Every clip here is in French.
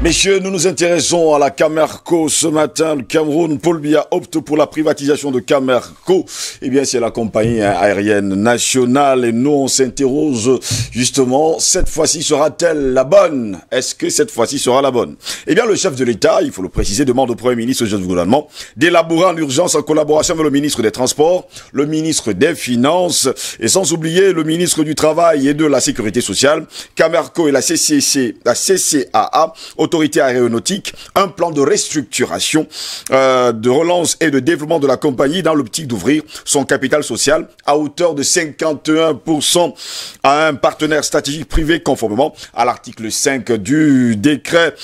Messieurs, nous nous intéressons à la Camerco ce matin. Le Cameroun, Paul Biya opte pour la privatisation de Camerco. Eh bien, c'est la compagnie aérienne nationale. Et nous, on s'interroge justement, cette fois-ci sera-t-elle la bonne? Est-ce que cette fois-ci sera la bonne? Eh bien, le chef de l'État, il faut le préciser, demande au Premier ministre du gouvernement d'élaborer en urgence en collaboration avec le ministre des Transports, le ministre des Finances et sans oublier le ministre du Travail et de la Sécurité sociale, Camerco et la CCAA, Autorité aéronautique, un plan de restructuration, de relance et de développement de la compagnie dans l'optique d'ouvrir son capital social à hauteur de 51% à un partenaire stratégique privé conformément à l'article 5 du décret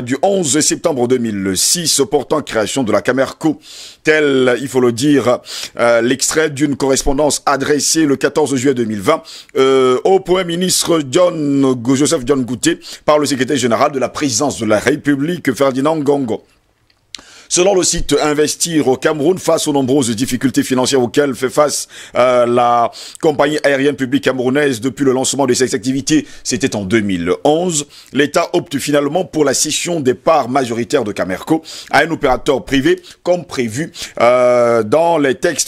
du 11 septembre 2006 portant création de la Camerco. Tel, il faut le dire, l'extrait d'une correspondance adressée le 14 juillet 2020 au Premier ministre Joseph John Gouté par le secrétaire général de la présidence de la République, Ferdinand Ngongo. Selon le site Investir au Cameroun, face aux nombreuses difficultés financières auxquelles fait face la compagnie aérienne publique camerounaise depuis le lancement de ses activités, c'était en 2011, l'État opte finalement pour la cession des parts majoritaires de Camerco à un opérateur privé comme prévu par les textes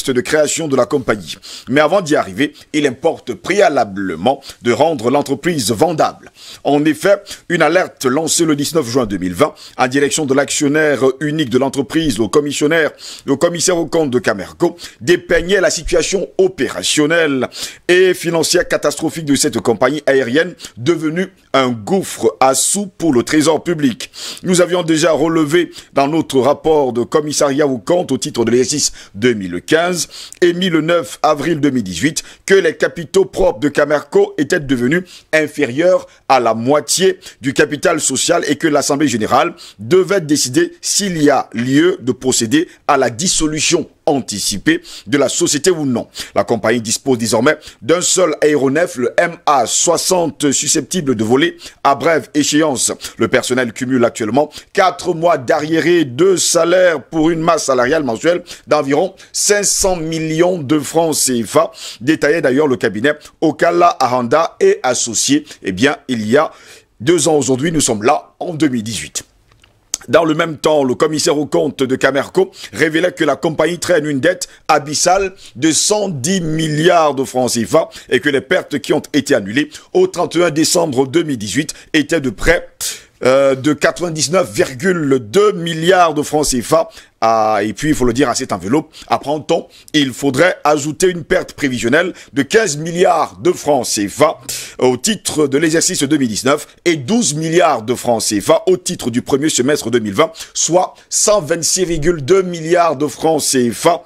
de création de la compagnie. Mais avant d'y arriver, il importe préalablement de rendre l'entreprise vendable. En effet, une alerte lancée le 19 juin 2020 en direction de l'actionnaire unique de l'entreprise, le commissaire aux comptes de Camerco, dépeignait la situation opérationnelle et financière catastrophique de cette compagnie aérienne devenue un gouffre à sous pour le trésor public. Nous avions déjà relevé dans notre rapport de commissariat aux comptes au titre de l'exercice 2015, émis le 9 avril 2018, que les capitaux propres de Camerco étaient devenus inférieurs à la moitié du capital social et que l'Assemblée générale devait décider s'il y a lieu de procéder à la dissolution anticipée de la société ou non. La compagnie dispose désormais d'un seul aéronef, le MA60, susceptible de voler à brève échéance. Le personnel cumule actuellement 4 mois d'arriérés de salaire pour une masse salariale mensuelle d'environ 500 millions de francs CFA. Détaillait d'ailleurs le cabinet Okala Aranda et associés. Eh bien, il y a 2 ans aujourd'hui, nous sommes là en 2018. Dans le même temps, le commissaire aux comptes de Camerco révélait que la compagnie traîne une dette abyssale de 110 milliards de francs CFA et que les pertes qui ont été annulées au 31 décembre 2018 étaient de près de 99,2 milliards de francs CFA. Et puis, il faut le dire à cette enveloppe, apprend-on, il faudrait ajouter une perte prévisionnelle de 15 milliards de francs CFA au titre de l'exercice 2019 et 12 milliards de francs CFA au titre du premier semestre 2020, soit 126,2 milliards de francs CFA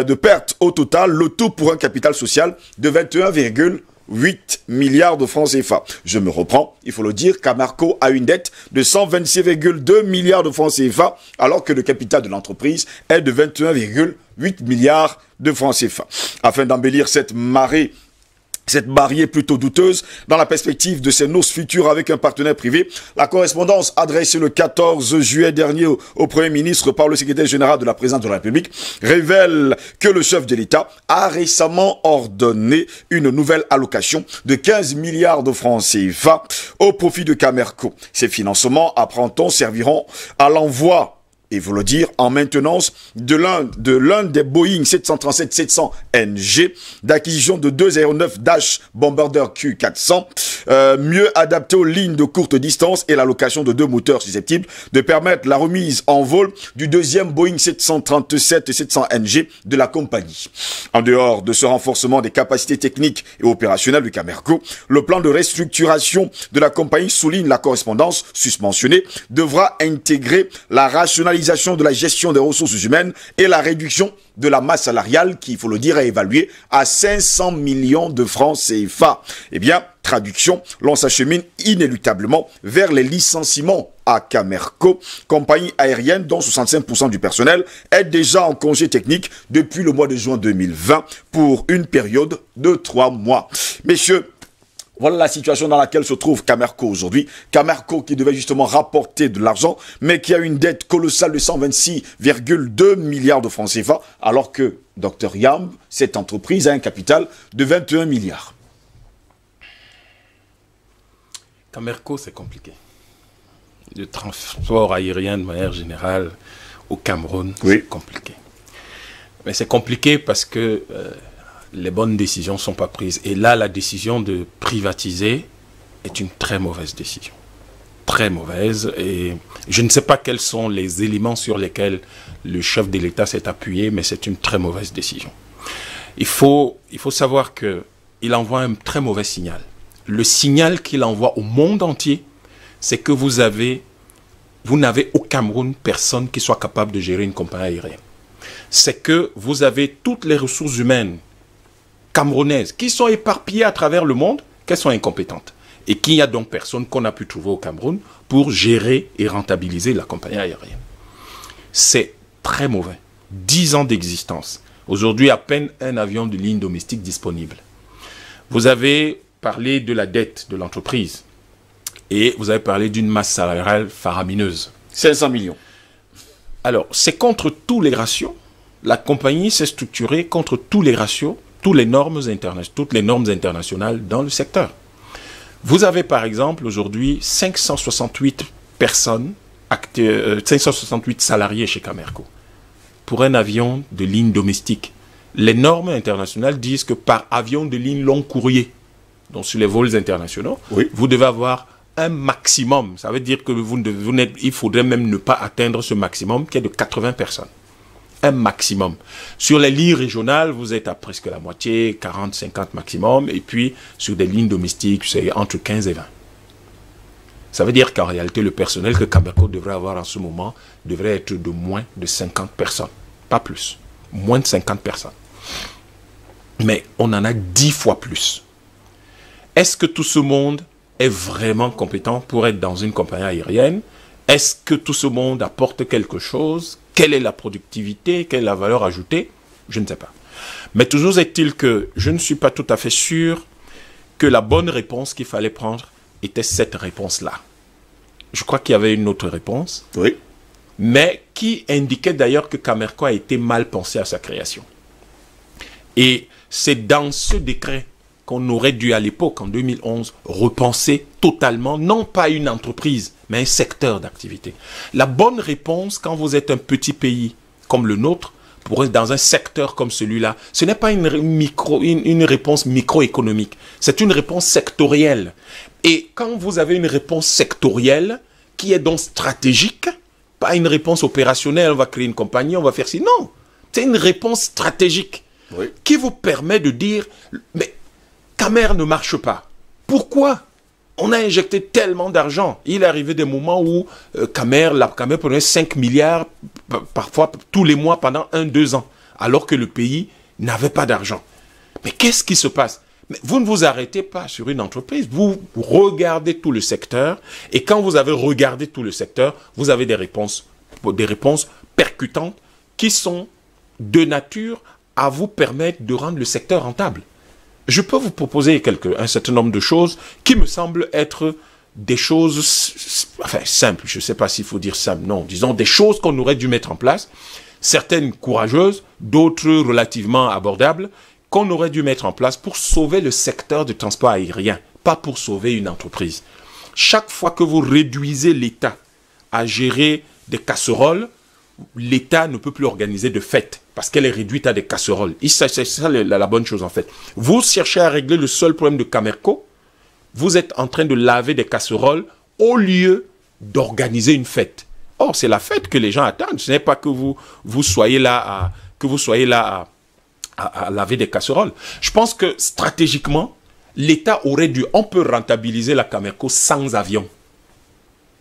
de pertes au total, le tout pour un capital social de 21,8 milliards de francs CFA. Je me reprends, il faut le dire, Camerco a une dette de 126,2 milliards de francs CFA, alors que le capital de l'entreprise est de 21,8 milliards de francs CFA. Afin d'embellir cette marée plutôt douteuse dans la perspective de ses noces futures avec un partenaire privé, la correspondance adressée le 14 juillet dernier au Premier ministre par le secrétaire général de la présidence de la République révèle que le chef de l'État a récemment ordonné une nouvelle allocation de 15 milliards de francs CFA au profit de Camerco. Ces financements, apprend-on, serviront à l'envoi, et vous le dire, en maintenance de l'un des Boeing 737-700 NG, d'acquisition de 2 aéronefs Dash Bombardier Q400, mieux adaptés aux lignes de courte distance et l'allocation de 2 moteurs susceptibles de permettre la remise en vol du deuxième Boeing 737-700 NG de la compagnie. En dehors de ce renforcement des capacités techniques et opérationnelles du Camerco, le plan de restructuration de la compagnie, souligne la correspondance susmentionnée, devra intégrer la rationalisation de la gestion des ressources humaines et la réduction de la masse salariale qui, il faut le dire, est évaluée à 500 millions de francs CFA. Eh bien, traduction, l'on s'achemine inéluctablement vers les licenciements à Camerco, compagnie aérienne dont 65% du personnel est déjà en congé technique depuis le mois de juin 2020 pour une période de 3 mois. Messieurs, voilà la situation dans laquelle se trouve Camerco aujourd'hui. Camerco qui devait justement rapporter de l'argent, mais qui a une dette colossale de 126,2 milliards de francs CFA, alors que Dr Yamb, cette entreprise, a un capital de 21 milliards. Camerco, c'est compliqué. de transport aérien de manière générale au Cameroun, Oui. c'est compliqué. Mais c'est compliqué parce que les bonnes décisions ne sont pas prises. Et là, la décision de privatiser est une très mauvaise décision. Très mauvaise. Et je ne sais pas quels sont les éléments sur lesquels le chef de l'État s'est appuyé, mais c'est une très mauvaise décision. Il faut savoir qu'il envoie un très mauvais signal. Le signal qu'il envoie au monde entier, c'est que vous n'avez au Cameroun personne qui soit capable de gérer une compagnie aérienne. C'est que vous avez toutes les ressources humaines camerounaises qui sont éparpillées à travers le monde, qu'elles sont incompétentes. Et qu'il n'y a donc personne qu'on a pu trouver au Cameroun pour gérer et rentabiliser la compagnie aérienne. C'est très mauvais. 10 ans d'existence. Aujourd'hui, à peine un avion de ligne domestique disponible. Vous avez parlé de la dette de l'entreprise et vous avez parlé d'une masse salariale faramineuse. 500 millions. Alors, c'est contre tous les ratios. La compagnie s'est structurée contre tous les ratios, toutes les normes internationales dans le secteur. Vous avez par exemple aujourd'hui 568 personnes, 568 salariés chez Camerco pour un avion de ligne domestique. Les normes internationales disent que par avion de ligne long courrier, donc sur les vols internationaux, Oui. vous devez avoir un maximum. Ça veut dire que il faudrait même ne pas atteindre ce maximum qui est de 80 personnes. Un maximum. Sur les lignes régionales, vous êtes à presque la moitié, 40, 50 maximum. Et puis, sur des lignes domestiques, c'est entre 15 et 20. Ça veut dire qu'en réalité, le personnel que Camerco devrait avoir en ce moment devrait être de moins de 50 personnes. Pas plus. Moins de 50 personnes. Mais on en a 10 fois plus. Est-ce que tout ce monde est vraiment compétent pour être dans une compagnie aérienne? Est-ce que tout ce monde apporte quelque chose? Quelle est la productivité? Quelle est la valeur ajoutée? Je ne sais pas. Mais toujours est-il que je ne suis pas tout à fait sûr que la bonne réponse qu'il fallait prendre était cette réponse-là. Je crois qu'il y avait une autre réponse, Oui. mais qui indiquait d'ailleurs que Camerco a été mal pensé à sa création. Et c'est dans ce décret qu'on aurait dû à l'époque, en 2011, repenser totalement, non pas une entreprise, mais un secteur d'activité. La bonne réponse, quand vous êtes un petit pays comme le nôtre, pour être dans un secteur comme celui-là, ce n'est pas une réponse microéconomique, c'est une réponse sectorielle. Et quand vous avez une réponse sectorielle, qui est donc stratégique, pas une réponse opérationnelle, on va créer une compagnie, on va faire ci, non, c'est une réponse stratégique, Oui. qui vous permet de dire, mais Camer ne marche pas. Pourquoi? On a injecté tellement d'argent. Il est arrivé des moments où Camer prenait 5 milliards, parfois tous les mois pendant 1-2 ans, alors que le pays n'avait pas d'argent. Mais qu'est-ce qui se passe? Mais vous ne vous arrêtez pas sur une entreprise, vous regardez tout le secteur, et quand vous avez regardé tout le secteur, vous avez des réponses percutantes qui sont de nature à vous permettre de rendre le secteur rentable. Je peux vous proposer un certain nombre de choses qui me semblent être des choses simples. Je ne sais pas s'il faut dire simple, non. Disons des choses qu'on aurait dû mettre en place. Certaines courageuses, d'autres relativement abordables, qu'on aurait dû mettre en place pour sauver le secteur du transport aérien, pas pour sauver une entreprise. Chaque fois que vous réduisez l'État à gérer des casseroles, l'État ne peut plus organiser de fêtes parce qu'elle est réduite à des casseroles. C'est ça la bonne chose en fait. Vous cherchez à régler le seul problème de Camerco, vous êtes en train de laver des casseroles au lieu d'organiser une fête. Or, c'est la fête que les gens attendent. Ce n'est pas que vous soyez là à laver des casseroles. Je pense que stratégiquement, l'État aurait dû, on peut rentabiliser la Camerco sans avion.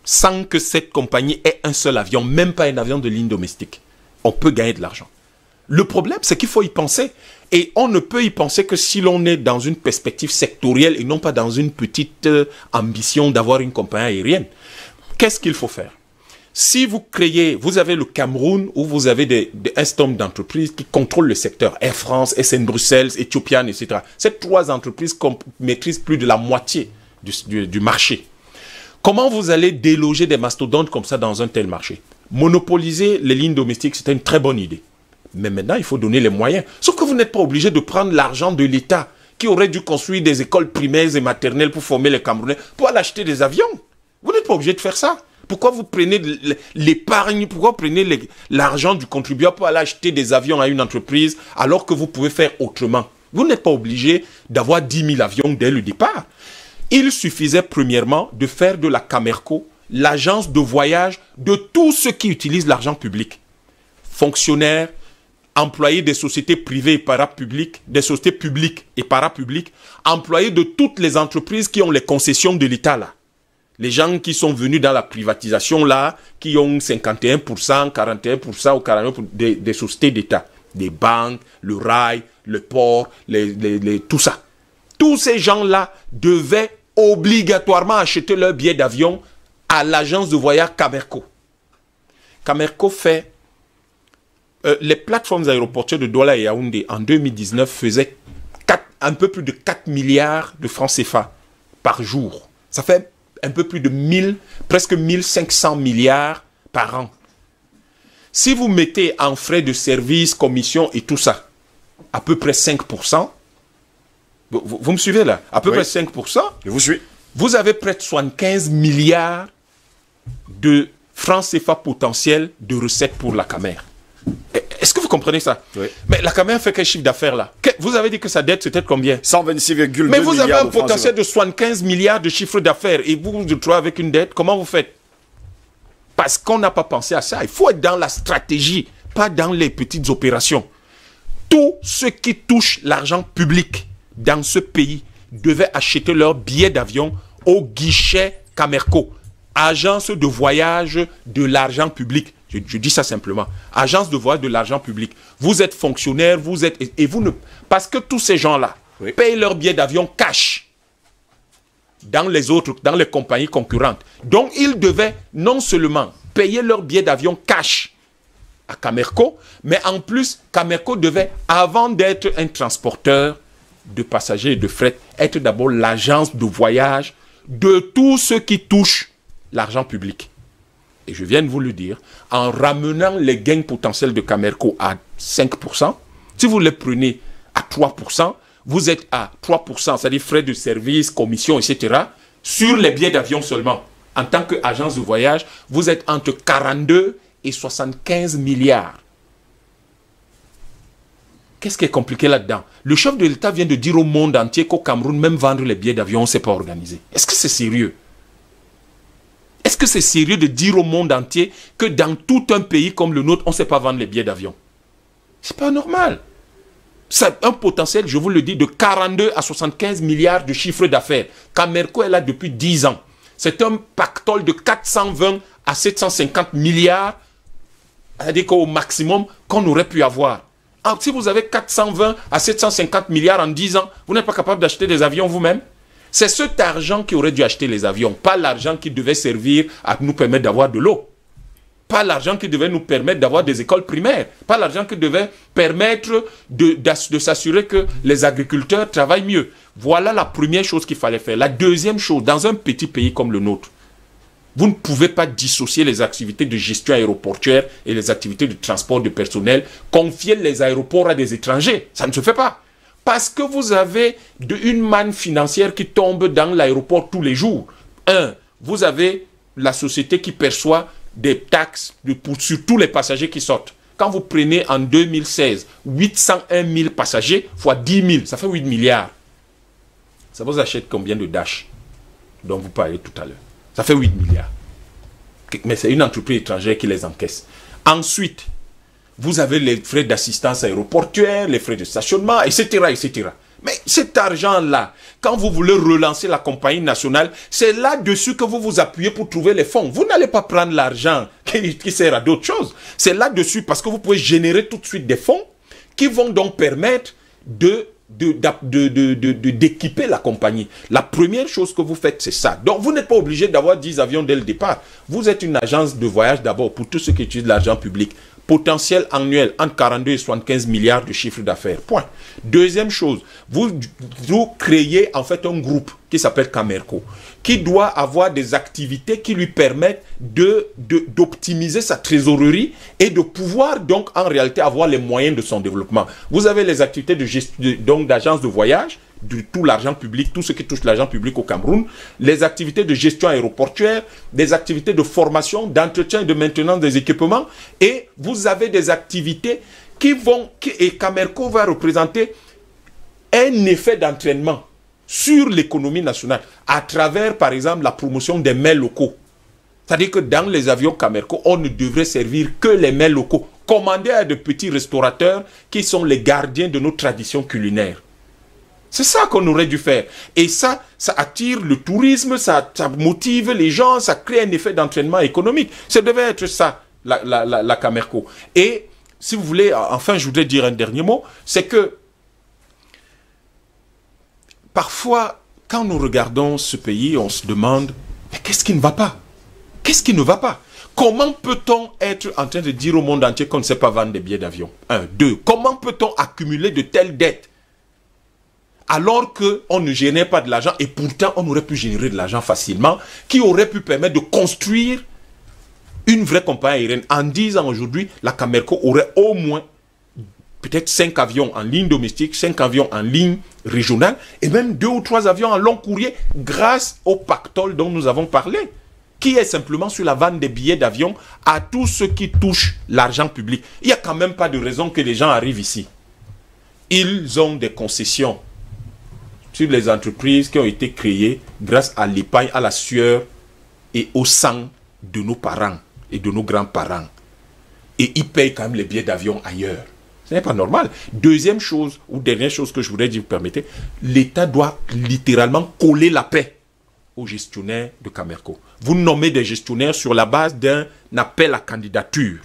Sans que cette compagnie ait un seul avion, même pas un avion de ligne domestique. On peut gagner de l'argent. Le problème, c'est qu'il faut y penser. Et on ne peut y penser que si l'on est dans une perspective sectorielle et non pas dans une petite ambition d'avoir une compagnie aérienne. Qu'est-ce qu'il faut faire? Si vous avez le Cameroun où vous avez un certain nombre d'entreprises qui contrôlent le secteur. Air France, SN Bruxelles, Ethiopian, etc. Ces 3 entreprises maîtrisent plus de la moitié du marché. Comment vous allez déloger des mastodontes comme ça dans un tel marché? Monopoliser les lignes domestiques, c'était une très bonne idée. Mais maintenant, il faut donner les moyens. Sauf que vous n'êtes pas obligé de prendre l'argent de l'État qui aurait dû construire des écoles primaires et maternelles pour former les Camerounais pour aller acheter des avions. Vous n'êtes pas obligé de faire ça. Pourquoi vous prenez l'épargne, pourquoi vous prenez l'argent du contribuable pour aller acheter des avions à une entreprise alors que vous pouvez faire autrement? Vous n'êtes pas obligé d'avoir 10 000 avions dès le départ. Il suffisait premièrement de faire de la Camerco l'agence de voyage de tous ceux qui utilisent l'argent public. Fonctionnaires, employés des sociétés privées et parapubliques, des sociétés publiques et parapubliques, employés de toutes les entreprises qui ont les concessions de l'État là. Les gens qui sont venus dans la privatisation là, qui ont 51%, 41% ou 49% des sociétés d'État. Des banques, le rail, le port, tout ça. Tous ces gens-là devaient obligatoirement acheter leur billet d'avion à l'agence de voyage Camerco. Camerco fait... les plateformes aéroportuaires de Douala et Yaoundé en 2019 faisaient un peu plus de 4 milliards de francs CFA par jour. Ça fait un peu plus de presque 1500 milliards par an. Si vous mettez en frais de service, commission et tout ça, à peu près 5%, vous me suivez là? À peu près 5%. Je vous suis. Vous avez près de 75 milliards de francs CFA potentiels de recettes pour la Camer. Est-ce que vous comprenez ça? Oui. Mais la Camer fait quel chiffre d'affaires là? Vous avez dit que sa dette c'était combien? 126,2 milliards. Mais vous avez un potentiel de 75 milliards de chiffre d'affaires et vous vous retrouvez avec une dette. Comment vous faites? Parce qu'on n'a pas pensé à ça. Il faut être dans la stratégie, pas dans les petites opérations. Tous ceux qui touchent l'argent public dans ce pays devaient acheter leur billet d'avion au guichet Camerco, agence de voyage de l'argent public. Je dis ça simplement. Agence de voyage de l'argent public. Vous êtes fonctionnaire, vous êtes... Et vous ne... Parce que tous ces gens-là payent leur billet d'avion cash dans les compagnies concurrentes. Donc, ils devaient non seulement payer leur billet d'avion cash à Camerco, mais en plus, Camerco devait, avant d'être un transporteur de passagers et de fret, être d'abord l'agence de voyage de tous ceux qui touchent l'argent public. Et je viens de vous le dire, en ramenant les gains potentiels de Camerco à 5%, si vous les prenez à 3%, vous êtes à 3%, c'est-à-dire frais de service, commission, etc., sur les billets d'avion seulement. En tant qu'agence de voyage, vous êtes entre 42 et 75 milliards. Qu'est-ce qui est compliqué là-dedans? Le chef de l'État vient de dire au monde entier qu'au Cameroun, même vendre les billets d'avion, on ne sait pas organiser. Est-ce que c'est sérieux? Est-ce que c'est sérieux de dire au monde entier que dans tout un pays comme le nôtre, on ne sait pas vendre les billets d'avion? C'est pas normal. C'est un potentiel, je vous le dis, de 42 à 75 milliards de chiffre d'affaires. Camerco est là depuis 10 ans. C'est un pactole de 420 à 750 milliards, c'est-à-dire qu'au maximum qu'on aurait pu avoir. Alors, si vous avez 420 à 750 milliards en 10 ans, vous n'êtes pas capable d'acheter des avions vous-même? C'est cet argent qui aurait dû acheter les avions, pas l'argent qui devait servir à nous permettre d'avoir de l'eau. Pas l'argent qui devait nous permettre d'avoir des écoles primaires. Pas l'argent qui devait permettre de s'assurer que les agriculteurs travaillent mieux. Voilà la première chose qu'il fallait faire. La deuxième chose, dans un petit pays comme le nôtre, vous ne pouvez pas dissocier les activités de gestion aéroportuaire et les activités de transport de personnel, confier les aéroports à des étrangers. Ça ne se fait pas. Parce que vous avez une manne financière qui tombe dans l'aéroport tous les jours. Vous avez la société qui perçoit des taxes sur tous les passagers qui sortent. Quand vous prenez en 2016 801 000 passagers fois 10 000, ça fait 8 milliards. Ça vous achète combien de Dash dont vous parlez tout à l'heure? Ça fait 8 milliards. Mais c'est une entreprise étrangère qui les encaisse. Ensuite, vous avez les frais d'assistance aéroportuaire, les frais de stationnement, etc., etc. Mais cet argent-là, quand vous voulez relancer la compagnie nationale, c'est là-dessus que vous vous appuyez pour trouver les fonds. Vous n'allez pas prendre l'argent qui sert à d'autres choses. C'est là-dessus parce que vous pouvez générer tout de suite des fonds qui vont donc permettre d'équiper la compagnie. La première chose que vous faites, c'est ça. Donc, vous n'êtes pas obligé d'avoir 10 avions dès le départ. Vous êtes une agence de voyage d'abord pour tous ceux qui utilisent l'argent public. Potentiel annuel entre 42 et 75 milliards de chiffre d'affaires. Point. Deuxième chose, vous créez en fait un groupe qui s'appelle Camerco, qui doit avoir des activités qui lui permettent d'optimiser sa trésorerie et de pouvoir donc en réalité avoir les moyens de son développement. Vous avez les activités de gestion, donc d'agence de voyage, de tout l'argent public, tout ce qui touche l'argent public au Cameroun, les activités de gestion aéroportuaire, des activités de formation, d'entretien et de maintenance des équipements, et vous avez des activités et Camerco va représenter un effet d'entraînement sur l'économie nationale à travers, par exemple, la promotion des mets locaux. C'est-à-dire que dans les avions Camerco, on ne devrait servir que les mets locaux, commandés à de petits restaurateurs qui sont les gardiens de nos traditions culinaires. C'est ça qu'on aurait dû faire. Et ça attire le tourisme, ça motive les gens, ça crée un effet d'entraînement économique. Ça devait être ça, la Camerco. Et si vous voulez, enfin, je voudrais dire un dernier mot, c'est que parfois, quand nous regardons ce pays, on se demande, mais qu'est-ce qui ne va pas? Qu'est-ce qui ne va pas? Comment peut-on être en train de dire au monde entier qu'on ne sait pas vendre des billets d'avion? 1, 2. Comment peut-on accumuler de telles dettes alors qu'on ne génère pas de l'argent et pourtant on aurait pu générer de l'argent facilement qui aurait pu permettre de construire une vraie compagnie aérienne? En 10 ans aujourd'hui, la Camerco aurait au moins peut-être 5 avions en ligne domestique, 5 avions en ligne régionale et même 2 ou 3 avions en long courrier grâce au pactole dont nous avons parlé, qui est simplement sur la vente des billets d'avion à tous ceux qui touchent l'argent public. Il n'y a quand même pas de raison que les gens arrivent ici. Ils ont des concessions sur les entreprises qui ont été créées grâce à l'épargne, à la sueur et au sang de nos parents et de nos grands-parents. Et ils payent quand même les billets d'avion ailleurs. Ce n'est pas normal. Deuxième chose, ou dernière chose que je voudrais dire, vous permettez, l'État doit littéralement coller la paix aux gestionnaires de Camerco. Vous nommez des gestionnaires sur la base d'un appel à candidature.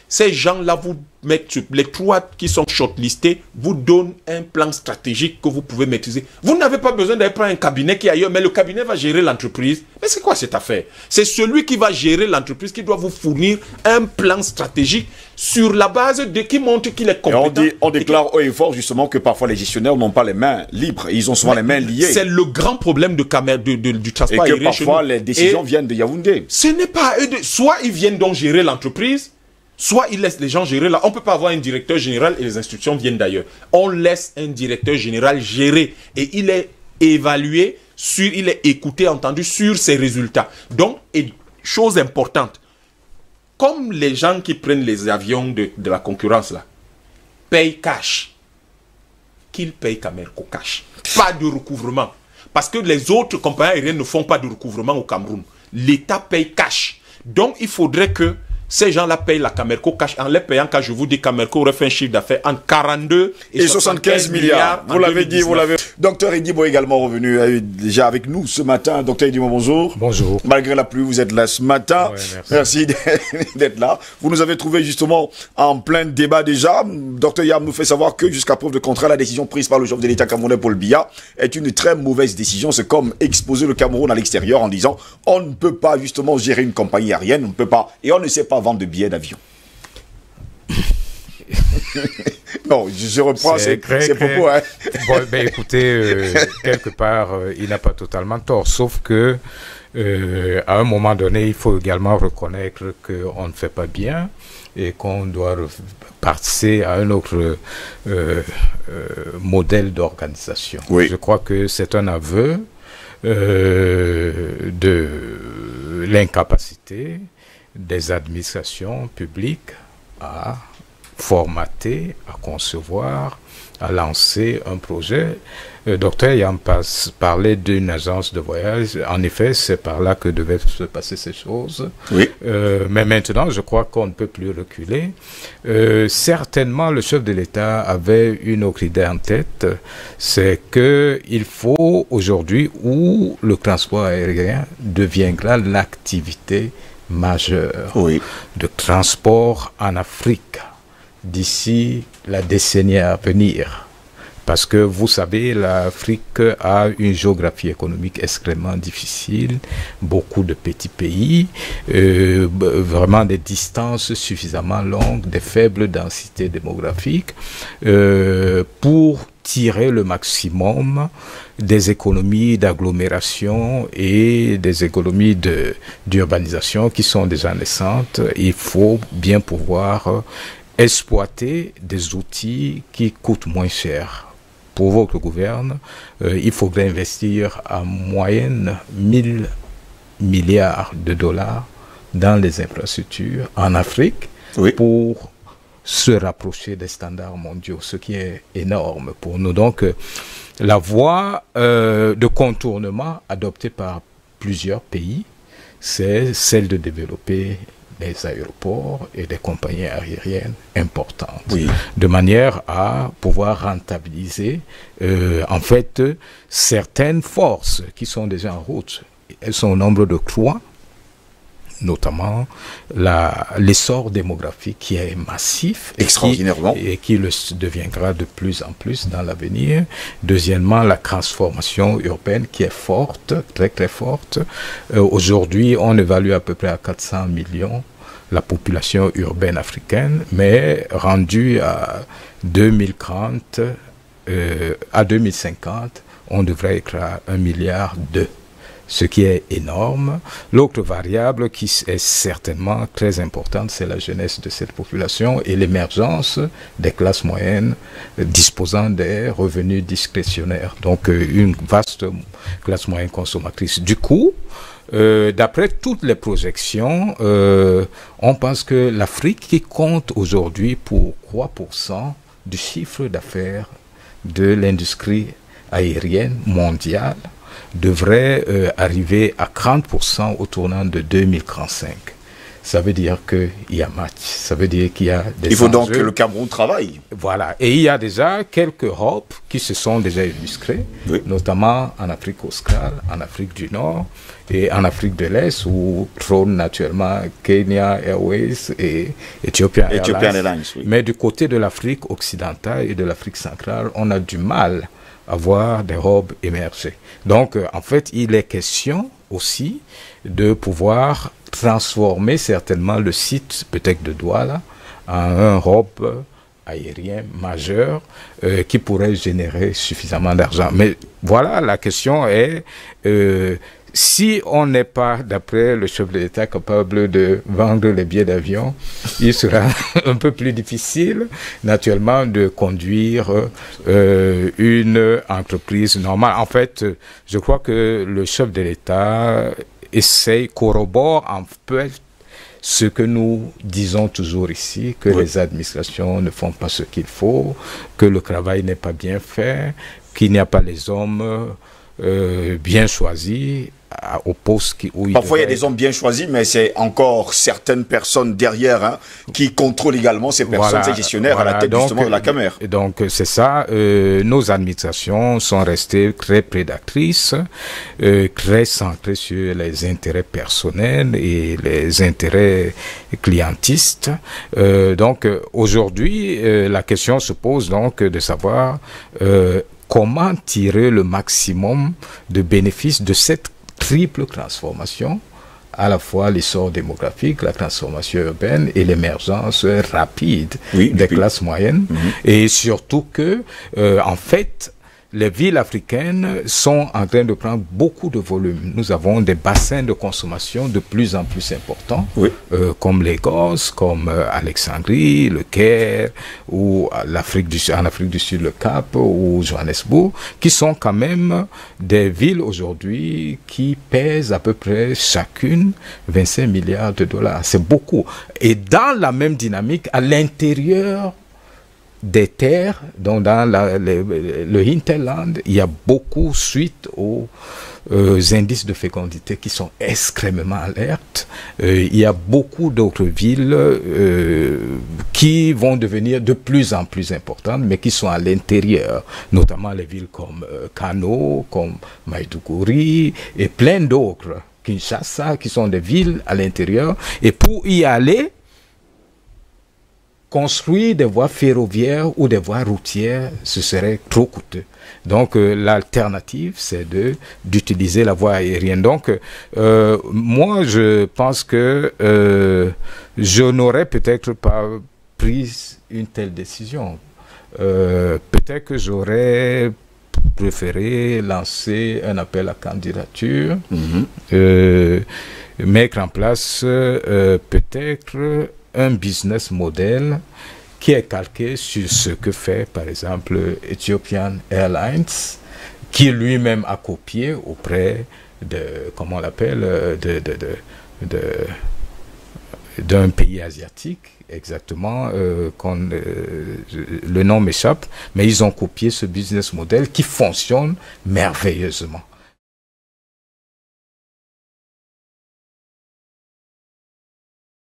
Ces gens-là vous mettent sur les 3 qui sont shortlistés, vous donnent un plan stratégique que vous pouvez maîtriser. Vous n'avez pas besoin d'aller prendre un cabinet qui est ailleurs, mais le cabinet va gérer l'entreprise. Mais c'est quoi cette affaire? C'est celui qui va gérer l'entreprise qui doit vous fournir un plan stratégique sur la base de qui montre qu'il est compétent. Et on déclare haut et fort justement que parfois les gestionnaires n'ont pas les mains libres. Ils ont souvent les mains liées. C'est le grand problème du transport aérien. Et que parfois les décisions viennent de Yaoundé. Ce n'est pas eux. Soit ils viennent donc gérer l'entreprise, soit ils laissent les gens gérer là. On ne peut pas avoir un directeur général et les instructions viennent d'ailleurs. On laisse un directeur général gérer et il est évalué, il est écouté, entendu sur ses résultats. Donc, et chose importante, comme les gens qui prennent les avions de la concurrence là, payent cash, qu'ils payent Camerco cash. Pas de recouvrement. Parce que les autres compagnies aériennes ne font pas de recouvrement au Cameroun. L'État paye cash. Donc, il faudrait que ces gens-là payent la Camerco cash. En les payant cash, je vous dis, Camerco aurait fait un chiffre d'affaires entre 42 et 75 milliards. Vous l'avez dit, vous l'avez. Docteur Edimo est également revenu déjà avec nous ce matin. Docteur Edimo, bonjour. Bonjour. Malgré la pluie, vous êtes là ce matin. Ouais, merci d'être là. Vous nous avez trouvé justement en plein débat déjà. Docteur Yam nous fait savoir que jusqu'à preuve de contraire, la décision prise par le chef de l'État camerounais Paul Biya est une très mauvaise décision. C'est comme exposer le Cameroun à l'extérieur en disant on ne peut pas justement gérer une compagnie aérienne, on ne peut pas, et on ne sait pas vendre de billets d'avion. Non, je reprends ces propos. Hein. Bon, ben, écoutez, quelque part, il n'a pas totalement tort, sauf que à un moment donné, il faut également reconnaître qu'on ne fait pas bien et qu'on doit passer à un autre modèle d'organisation. Oui. Je crois que c'est un aveu de l'incapacité des administrations publiques à formater, à concevoir, à lancer un projet. Le docteur Yam parlait d'une agence de voyage. En effet, c'est par là que devaient se passer ces choses. Oui. Mais maintenant, je crois qu'on ne peut plus reculer. Certainement, le chef de l'État avait une autre idée en tête. C'est qu'il faut aujourd'hui où le transport aérien deviendra l'activité majeure de transport en Afrique d'ici la décennie à venir. Parce que vous savez, l'Afrique a une géographie économique extrêmement difficile, beaucoup de petits pays, vraiment des distances suffisamment longues, des faibles densités démographiques, pour tirer le maximum des économies d'agglomération et des économies d'urbanisation qui sont déjà naissantes. Il faut bien pouvoir exploiter des outils qui coûtent moins cher pour votre gouverne, il faudrait investir en moyenne 1000 milliards de dollars dans les infrastructures en Afrique pour se rapprocher des standards mondiaux, ce qui est énorme pour nous. Donc, la voie de contournement adoptée par plusieurs pays, c'est celle de développer des aéroports et des compagnies aériennes importantes, de manière à pouvoir rentabiliser en fait certaines forces qui sont déjà en route. Elles sont au nombre de 3, notamment l'essor démographique qui est massif et qui le deviendra de plus en plus dans l'avenir. Deuxièmement, la transformation urbaine qui est forte, très très forte. Aujourd'hui, on évalue à peu près à 400 millions la population urbaine africaine, mais rendue à 2030, à 2050, on devrait être à 1,2 milliard, ce qui est énorme. L'autre variable qui est certainement très importante, c'est la jeunesse de cette population et l'émergence des classes moyennes disposant des revenus discrétionnaires. Donc une vaste classe moyenne consommatrice. Du coup, d'après toutes les projections, on pense que l'Afrique, qui compte aujourd'hui pour 3% du chiffre d'affaires de l'industrie aérienne mondiale, devrait arriver à 30% au tournant de 2035. Ça veut dire qu'il y a match, ça veut dire qu'il y a des Il faut donc que le Cameroun travaille. Voilà, et il y a déjà quelques hubs qui se sont déjà illustrés, notamment en Afrique australe, en Afrique du Nord et en Afrique de l'Est, où trône naturellement Kenya Airways et Ethiopian Airlines. Mais du côté de l'Afrique occidentale et de l'Afrique centrale, on a du mal à voir des hubs émerger. Donc, en fait, il est question aussi de pouvoir transformer certainement le site peut-être de Douala en un hub aérien majeur qui pourrait générer suffisamment d'argent. Mais voilà, la question est si on n'est pas, d'après le chef de l'État, capable de vendre les billets d'avion, il sera un peu plus difficile, naturellement, de conduire une entreprise normale. En fait, je crois que le chef de l'État corrobore un peu ce que nous disons toujours ici, que les administrations ne font pas ce qu'il faut, que le travail n'est pas bien fait, qu'il n'y a pas les hommes bien choisis au poste où parfois il y a des hommes bien choisis, mais c'est encore certaines personnes derrière qui contrôlent également ces personnes, ces gestionnaires à la tête justement de la Camer. Donc c'est ça, nos administrations sont restées très prédatrices, très centrées sur les intérêts personnels et les intérêts clientistes. Donc aujourd'hui, la question se pose donc de savoir comment tirer le maximum de bénéfices de cette triple transformation, à la fois l'essor démographique, la transformation urbaine et l'émergence rapide des classes moyennes. Et surtout que, en fait, les villes africaines sont en train de prendre beaucoup de volume. Nous avons des bassins de consommation de plus en plus importants, comme Lagos, comme Alexandrie, le Caire, ou en Afrique du Sud, le Cap, ou Johannesburg, qui sont quand même des villes aujourd'hui qui pèsent à peu près chacune 25 milliards de dollars. C'est beaucoup. Et dans la même dynamique, à l'intérieur des terres, donc dans le hinterland, il y a beaucoup, suite aux indices de fécondité qui sont extrêmement alertes. Il y a beaucoup d'autres villes qui vont devenir de plus en plus importantes, mais qui sont à l'intérieur, notamment les villes comme Kano, comme Maiduguri et plein d'autres, Kinshasa, qui sont des villes à l'intérieur. Et pour y aller, construire des voies ferroviaires ou des voies routières, ce serait trop coûteux. Donc, l'alternative, c'est d'utiliser la voie aérienne. Donc, moi, je pense que je n'aurais peut-être pas pris une telle décision. Peut-être que j'aurais préféré lancer un appel à candidature, mettre en place peut-être un business model qui est calqué sur ce que fait, par exemple, Ethiopian Airlines, qui lui-même a copié auprès de, comment on l'appelle, d'un pays asiatique, exactement, le nom m'échappe, mais ils ont copié ce business model qui fonctionne merveilleusement.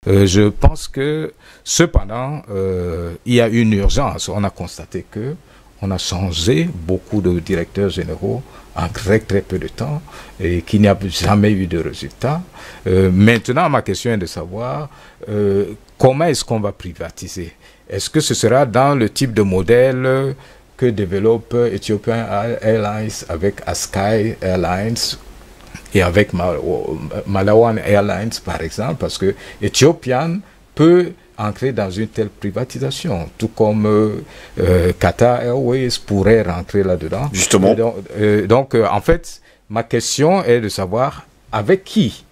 Je pense que, cependant, il y a une urgence. On a constaté que on a changé beaucoup de directeurs généraux en très très peu de temps et qu'il n'y a jamais eu de résultat. Maintenant, ma question est de savoir comment est-ce qu'on va privatiser. Est-ce que ce sera dans le type de modèle que développe Ethiopian Airlines avec Askai Airlines et avec Malawan Airlines, par exemple, parce que Ethiopian peut entrer dans une telle privatisation, tout comme Qatar Airways pourrait rentrer là-dedans. Justement. Donc, en fait, ma question est de savoir avec qui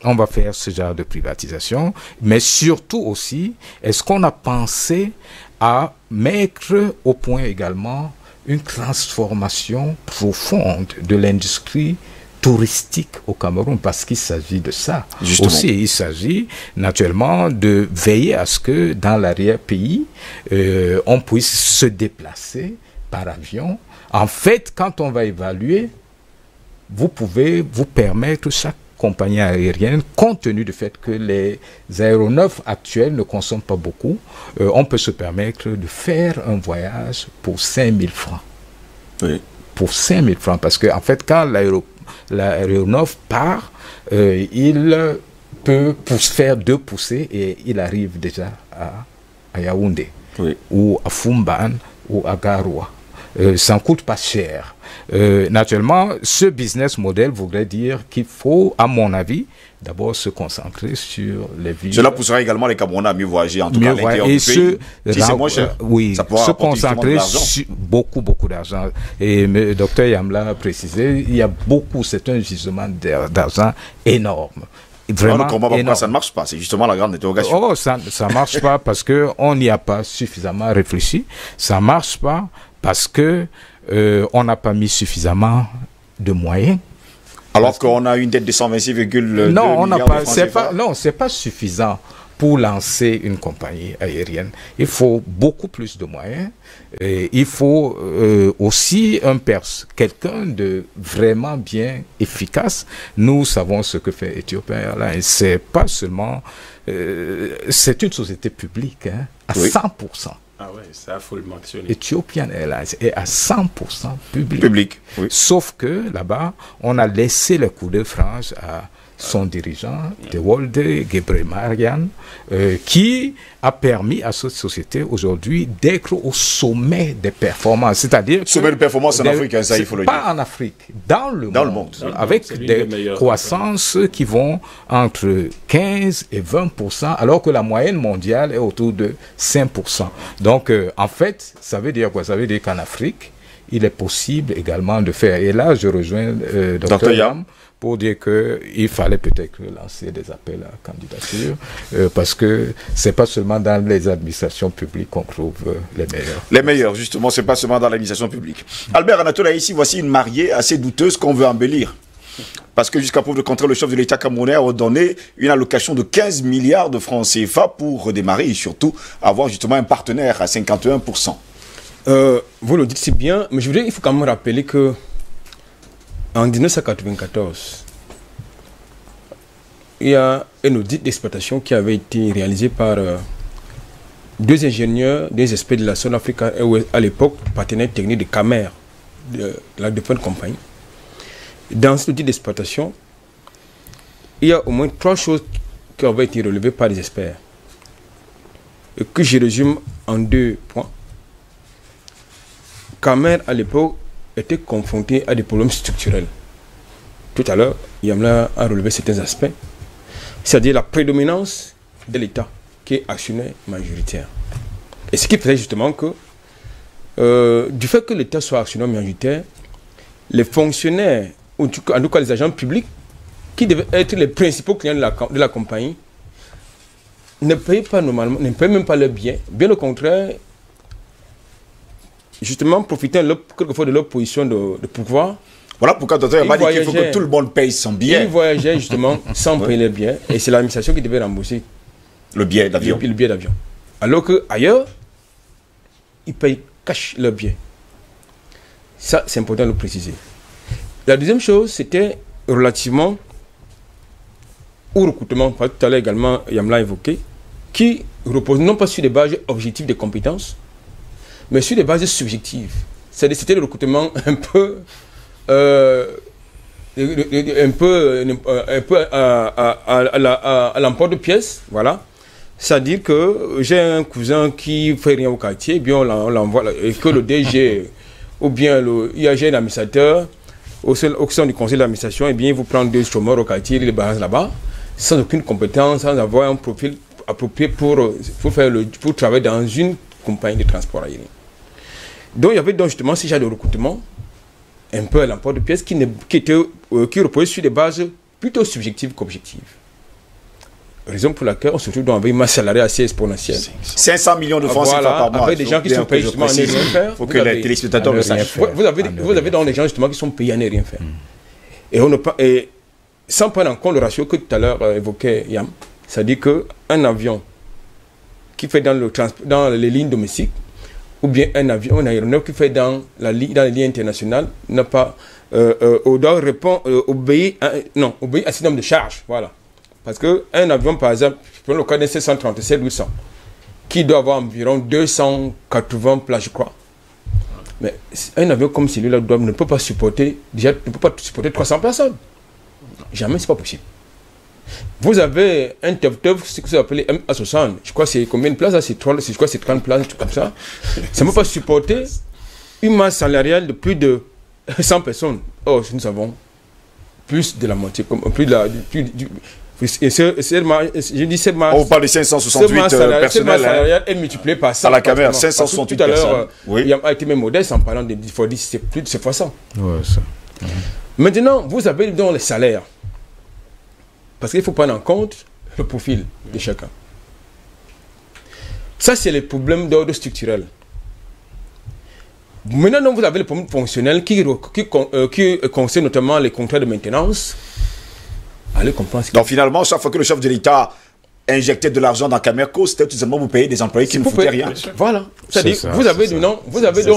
on va faire ce genre de privatisation, mais surtout aussi, est-ce qu'on a pensé à mettre au point également une transformation profonde de l'industrie touristique au Cameroun, parce qu'il s'agit de ça. Justement. Aussi, il s'agit naturellement de veiller à ce que dans l'arrière-pays, on puisse se déplacer par avion. En fait, quand on va évaluer, vous pouvez vous permettre, chaque compagnie aérienne, compte tenu du fait que les aéronefs actuels ne consomment pas beaucoup, on peut se permettre de faire un voyage pour 5 000 francs. Oui. Pour 5 000 francs, parce qu'en fait, quand l'aéronef part, il peut faire 2 poussées et il arrive déjà à Yaoundé, oui, ou à Fumban, ou à Garoua. Ça ne coûte pas cher. Naturellement, ce business model voudrait dire qu'il faut, à mon avis, d'abord se concentrer sur les villes. Cela poussera également les Camerounais à mieux voyager, en tout cas à l'intérieur du pays. Si c'est moins cher, oui, se concentrer sur beaucoup d'argent. Et le docteur Yamla a précisé, il y a beaucoup, c'est un gisement d'argent énorme. Vraiment pourquoi ça ne marche pas? C'est justement la grande interrogation. Oh, ça ne marche pas parce qu'on n'y a pas suffisamment réfléchi. Ça ne marche pas parce que on n'a pas mis suffisamment de moyens. Alors qu'on a une dette de 126,2 milliards de francs CFA. Non, c'est pas suffisant pour lancer une compagnie aérienne. Il faut beaucoup plus de moyens. Et il faut aussi quelqu'un de vraiment bien efficace. Nous savons ce que fait Ethiopian Airlines. C'est pas seulement... c'est une société publique, hein, à 100%. Ah ouais, ça faut le mentionner. Ethiopian Airlines est à 100% public. Public, oui. Sauf que là-bas, on a laissé le coup de frange à son dirigeant, Tewolde Gebremarian, qui a permis à cette société aujourd'hui d'être au sommet des performances. C'est-à-dire sommet de performance en Afrique, hein, ça il faut le dire. Pas en Afrique, dans le monde. Avec des croissances qui vont entre 15 et 20%, alors que la moyenne mondiale est autour de 5%. Donc, en fait, ça veut dire quoi? Ça veut dire qu'en Afrique, il est possible également de faire. Et là, je rejoins Dr Yam pour dire qu'il fallait peut-être lancer des appels à candidature, parce que c'est pas seulement dans les administrations publiques qu'on trouve les meilleurs. Les meilleurs, justement, c'est pas seulement dans l'administration publique. Albert Anatola, ici, voici une mariée assez douteuse qu'on veut embellir. Parce que jusqu'à preuve de contraire, le chef de l'État camerounais a donné une allocation de 15 milliards de francs CFA pour redémarrer et surtout avoir justement un partenaire à 51%. Vous le dites si bien, mais il faut quand même rappeler que en 1994, il y a un audit d'exploitation qui avait été réalisé par 2 ingénieurs, des experts de la Sun Africa Airways, à l'époque, partenaire technique de Camer, de la Defense Company. Dans cet audit d'exploitation, il y a au moins 3 choses qui avaient été relevées par les experts, et que je résume en 2 points. Camer, à l'époque, était confronté à des problèmes structurels. Tout à l'heure, Yamla a relevé certains aspects, c'est-à-dire la prédominance de l'État, qui est actionnaire majoritaire. Et ce qui faisait justement que, du fait que l'État soit actionnaire majoritaire, les fonctionnaires, ou en tout cas les agents publics, qui devaient être les principaux clients de la compagnie, ne payent pas normalement, ne payent même pas leurs biens. Bien au contraire, justement, profitant quelquefois de leur position de pouvoir. Voilà pourquoi docteur m'a dit qu'il faut que tout le monde paye son billet. Ils voyageaient justement sans payer leurs biens. Et c'est l'administration qui devait rembourser le billet d'avion. Le billet d'avion. Alors qu'ailleurs, ils payent cash leurs biens. Ça, c'est important de le préciser. La deuxième chose, c'était relativement au recrutement, tout à l'heure également, Yam l'a évoqué, qui repose non pas sur des bases objectives de compétences, mais sur des bases subjectives. C'était le recrutement un peu à l'emporte-pièce, voilà. C'est-à-dire que j'ai un cousin qui fait rien au quartier, et bien on l'envoie, et que le DG ou bien le IAG, l'administrateur, au sein du conseil d'administration, et bien il vous prend 2 chômeurs au quartier, il les balance là-bas, sans aucune compétence, sans avoir un profil approprié pour travailler dans une compagnie de transport aérien. Donc il y avait donc justement ce genre de recrutement, un peu à l'emporte-pièce, qui reposait sur des bases plutôt subjectives qu'objectives. Raison pour laquelle on se retrouve dans une masse salariale assez exponentielle. 500 millions de francs CFA par mois. Avec des gens qui sont payés justement à ne rien faire. Il faut que les téléspectateurs le sachent. Vous avez donc des gens justement qui sont payés à ne rien faire. Et sans prendre en compte le ratio que tout à l'heure évoquait Yam, c'est-à-dire qu'un avion qui fait dans les lignes domestiques, ou bien un aéronef qui fait dans les lignes internationales, n'a pas obéir à un certain nombre de charges. Voilà. Parce qu'un avion, par exemple, je prends le cas d'un C-137-800, qui doit avoir environ 280 places, je crois. Mais un avion comme celui-là ne peut pas supporter 300 personnes. Jamais, c'est pas possible. Vous avez un TEV, ce que vous appelez MA60, je crois que c'est combien de places? C'est 30 places, tout comme ça. Ça ne peut pas supporter une masse salariale de plus de 100 personnes. Or, nous savons plus de la moitié, je dis cette masse. On parle de 568 personnels. Cette masse salariale est multipliée par 100. À la caméra, 568 tout à personnes. Il a été même modeste en parlant de 10 c'est plus de 100. Ouais, ça. Maintenant, vous avez dans les salaires. Parce qu'il faut prendre en compte le profil de chacun. Ça, c'est les problèmes d'ordre structurel. Maintenant, vous avez les problèmes fonctionnels qui concernent notamment les contrats de maintenance. Allez comprendre. Donc finalement, chaque fois que le chef de l'État injectait de l'argent dans Camerco, c'était tout simplement vous payer des employés qui ne foutaient rien. Voilà. C'est-à-dire, vous avez dans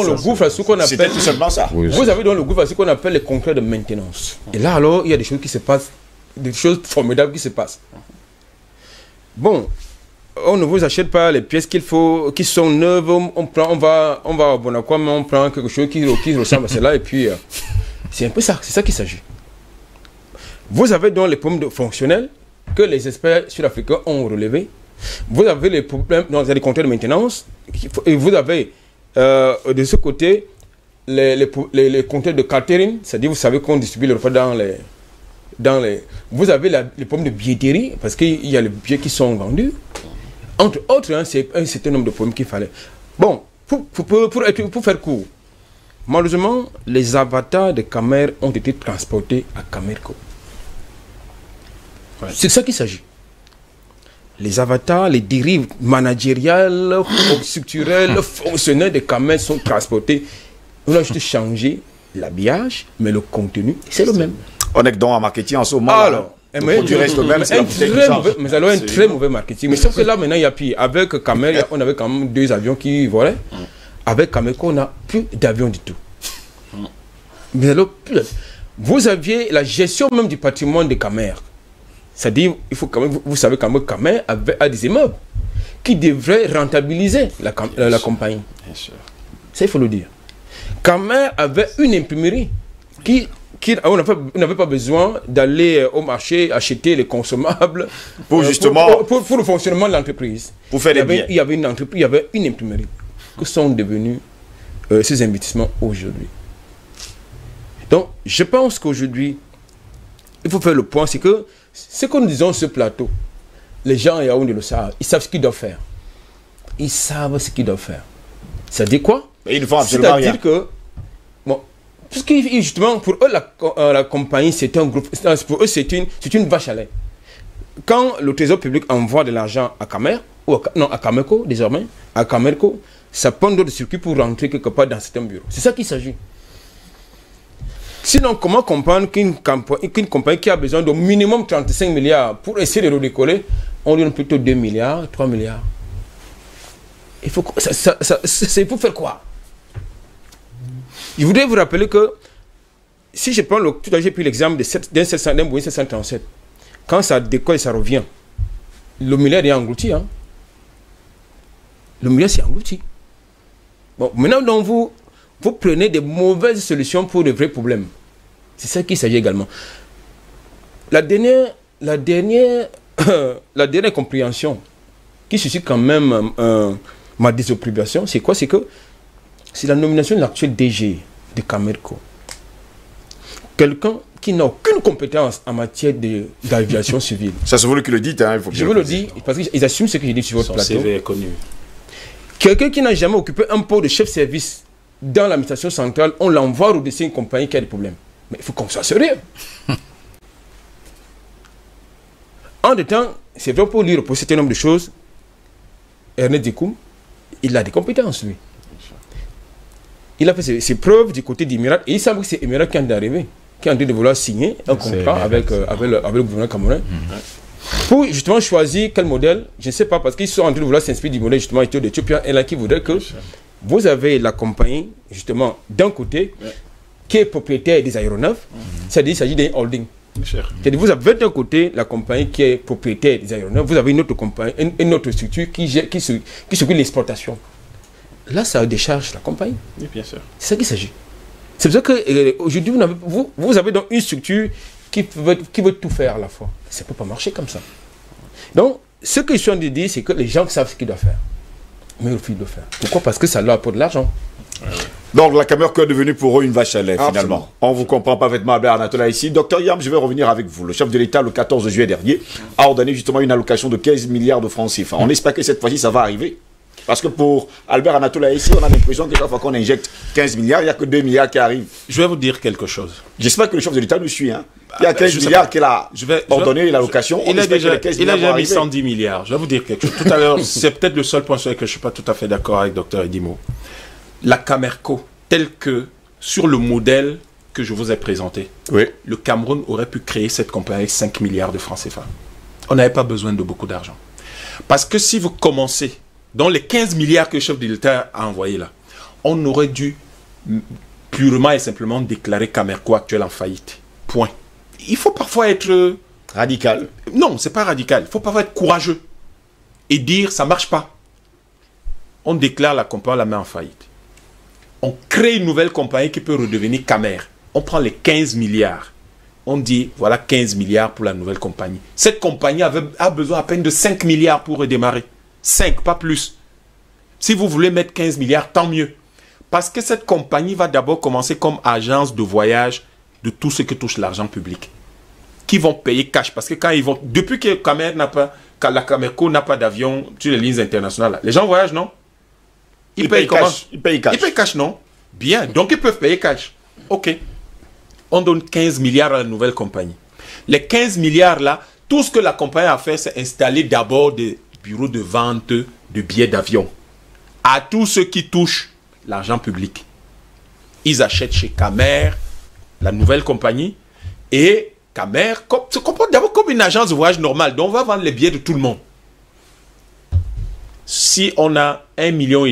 le gouffre ce qu'on appelle... C'était tout simplement ça. Vous avez dans le gouffre ce qu'on appelle les contrats de maintenance. Et là, alors, il y a des choses qui se passent, des choses formidables qui se passent. Bon, on ne vous achète pas les pièces qui sont neuves, on va au Bonacom, on prend quelque chose qui ressemble à cela, et puis c'est un peu ça, c'est ça qu'il s'agit. Vous avez donc les problèmes fonctionnels que les experts sud-africains ont relevés. Vous avez les problèmes dans les contrats de maintenance, et vous avez de ce côté les contrats de catering, c'est-à-dire vous savez qu'on distribue le repas dans les... Vous avez les problèmes de billetterie, parce qu'il y a les billets qui sont vendus. Entre autres, hein, c'est un certain nombre de problèmes qu'il fallait. Bon, pour faire court, malheureusement, les avatars de Camer ont été transportés à Camerco. Ouais. C'est de ça qu'il s'agit. Les avatars, les dérives managériales, structurelles, fonctionnelles de Camer sont transportés. On a juste changé l'habillage, mais le contenu, c'est le même. On est donc en marketing en ce moment. Alors, du reste même, c'est mais alors un très mauvais marketing. Mais sauf que là, maintenant, il y a pire. Avec Camer, on avait quand même 2 avions qui volaient. Avec Camerco, on n'a plus d'avions du tout. Mais alors, vous aviez la gestion même du patrimoine de Camer. C'est-à-dire, il faut quand même, vous savez quand même que Camer a des immeubles qui devraient rentabiliser la compagnie. Bien sûr. Ça, il faut le dire. Camer avait une imprimerie on n'avait pas besoin d'aller au marché acheter les consommables pour justement pour le fonctionnement de l'entreprise. Pour faire des biens. Il y avait une entreprise, il y avait une imprimerie. Que sont devenus ces investissements aujourd'hui? Donc, je pense qu'aujourd'hui, il faut faire le point, c'est que ce que nous disons sur ce plateau, les gens à Yaoundé le savent, ils savent ce qu'ils doivent faire. Ils savent ce qu'ils doivent faire. Ça dit quoi? Ils ne font absolument rien. C'est-à-dire que parce que justement, pour eux, la compagnie, c'est un groupe. Pour eux, c'est une vache à lait. quand le Trésor public envoie de l'argent à Camer, ou à Camerco désormais, à Camerco, ça prend d'autres circuits pour rentrer quelque part dans certains bureaux. C'est ça qu'il s'agit. Sinon, comment comprendre qu'une compagnie qui a besoin de minimum 35 milliards pour essayer de redécoller, on lui donne plutôt 2 milliards, 3 milliards. Il faut faire quoi? Je voudrais vous rappeler que si je prends tout à l'heure, j'ai pris l'exemple d'un Boeing 737. Quand ça décolle et ça revient, le milliard est englouti. Hein? Le milliard s'est englouti. Bon, maintenant, donc, vous prenez des mauvaises solutions pour de vrais problèmes. C'est ça qu'il s'agit également. La dernière compréhension qui suscite quand même ma désapprobation, c'est quoi? C'est que c'est la nomination de l'actuel DG de Camerco. Quelqu'un qui n'a aucune compétence en matière d'aviation civile. Ça, c'est vous qui le dites. Hein, il faut je vous le dis, parce qu'ils assument ce que j'ai dit sur votre Son plateau. CV est connu. Quelqu'un qui n'a jamais occupé un poste de chef-service dans l'administration centrale, on l'envoie au dessin d'une compagnie qui a des problèmes. Mais il faut qu'on soit sérieux. En deux temps, c'est vrai pour lui reposer un certain nombre de choses. Ernest Dikoum, il a des compétences, lui. Il a fait ses preuves du côté d'Emirat, et il semble que c'est Emirat qui est d'arriver, qui est en train de vouloir signer un contrat avec le gouvernement camerounais. Pour justement choisir quel modèle, je ne sais pas, parce qu'ils sont en train de vouloir s'inspirer du modèle justement d'Ethiopia, et là qui voudrait que vous avez la compagnie, justement, d'un côté, qui est propriétaire des aéronefs, c'est-à-dire qu'il s'agit d'un holding. C'est-à-dire vous avez d'un côté la compagnie qui est propriétaire des aéronefs, vous avez une autre compagnie, une autre structure qui s'occupe de l'exportation. Là, ça décharge la compagnie. Oui, bien sûr. C'est ça qu'il s'agit. C'est pour ça qu'aujourd'hui, vous avez donc une structure qui veut tout faire à la fois. Ça ne peut pas marcher comme ça. Donc, ce que je suis en train de dire, c'est que les gens savent ce qu'ils doivent faire. Mais ils refusent de le faire. Pourquoi? Parce que ça leur apporte de l'argent. Donc la Camerco est devenue pour eux une vache à lait, finalement. Absolument. On vous comprend parfaitement, Albert Anatola, ici. Docteur Yam, je vais revenir avec vous. Le chef de l'État, le 14 juillet dernier, a ordonné justement une allocation de 15 milliards de francs CFA. On espère que cette fois-ci, ça va arriver. Parce que pour Albert Anatola, ici, on a l'impression que chaque fois qu'on injecte 15 milliards, il n'y a que 2 milliards qui arrivent. Je vais vous dire quelque chose. J'espère que le chef de l'État nous suit. Hein. Il y a 15 milliards qu'il a ordonné l'allocation. Il a déjà mis 110 milliards. Je vais vous dire quelque chose. Tout à l'heure, c'est peut-être le seul point sur lequel je ne suis pas tout à fait d'accord avec Dr Edimo. La Camerco, telle que sur le modèle que je vous ai présenté, oui, le Cameroun aurait pu créer cette compagnie avec 5 milliards de francs CFA. On n'avait pas besoin de beaucoup d'argent. Parce que si vous commencez dans les 15 milliards que le chef de l'État a envoyé là, on aurait dû purement et simplement déclarer Camerco actuel en faillite. Point. Il faut parfois être... radical. Non, c'est pas radical. Il faut parfois être courageux et dire ça marche pas. On déclare la compagnie, on la met en faillite. On crée une nouvelle compagnie qui peut redevenir Camer. On prend les 15 milliards. On dit, voilà 15 milliards pour la nouvelle compagnie. Cette compagnie a besoin à peine de 5 milliards pour redémarrer. 5, pas plus. Si vous voulez mettre 15 milliards, tant mieux. Parce que cette compagnie va d'abord commencer comme agence de voyage de tout ce qui touche l'argent public. Qui vont payer cash. Parce que quand ils vont... Depuis que la Camerco n'a pas d'avion sur les lignes internationales, les gens voyagent, non? Ils payent cash. Ils payent cash. Ils payent cash, non? Bien. Donc, ils peuvent payer cash. OK. On donne 15 milliards à la nouvelle compagnie. Les 15 milliards là, tout ce que la compagnie a fait, c'est installer d'abord des bureaux de vente de billets d'avion. À tous ceux qui touchent l'argent public. Ils achètent chez Camer, la nouvelle compagnie, et Camer se comporte d'abord comme une agence de voyage normale, donc on va vendre les billets de tout le monde. Si on a 1,5 million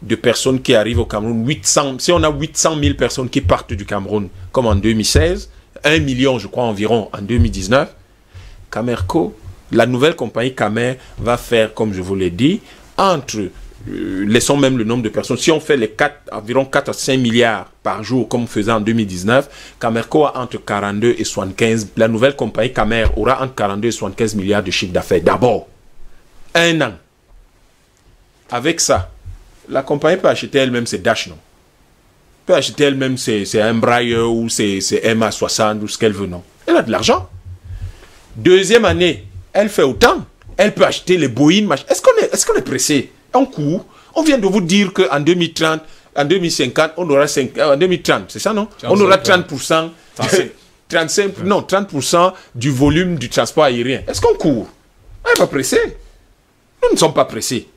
de personnes qui arrivent au Cameroun, si on a 800 000 personnes qui partent du Cameroun, comme en 2016, 1 million, je crois, environ en 2019, Camerco, la nouvelle compagnie Camer, va faire, comme je vous l'ai dit, laissons même le nombre de personnes, si on fait environ 4 à 5 milliards par jour, comme on faisait en 2019, Camerco a entre 42 et 75, la nouvelle compagnie Camer aura entre 42 et 75 milliards de chiffre d'affaires. D'abord, 1 an. Avec ça, la compagnie peut acheter elle-même ses Dash, non? Peut acheter elle-même ses Embraer ou ses MA60 ou ce qu'elle veut, non? Elle a de l'argent. Deuxième année, elle fait autant. Elle peut acheter les Boeing. Est-ce qu'on est pressé? En cours, on vient de vous dire qu'en 2030, en 2050, on aura 5... En 2030, c'est ça, non? On aura 30%. 30% du volume du transport aérien. Est-ce qu'on court? On n'est pas pressé. Nous ne sommes pas pressés.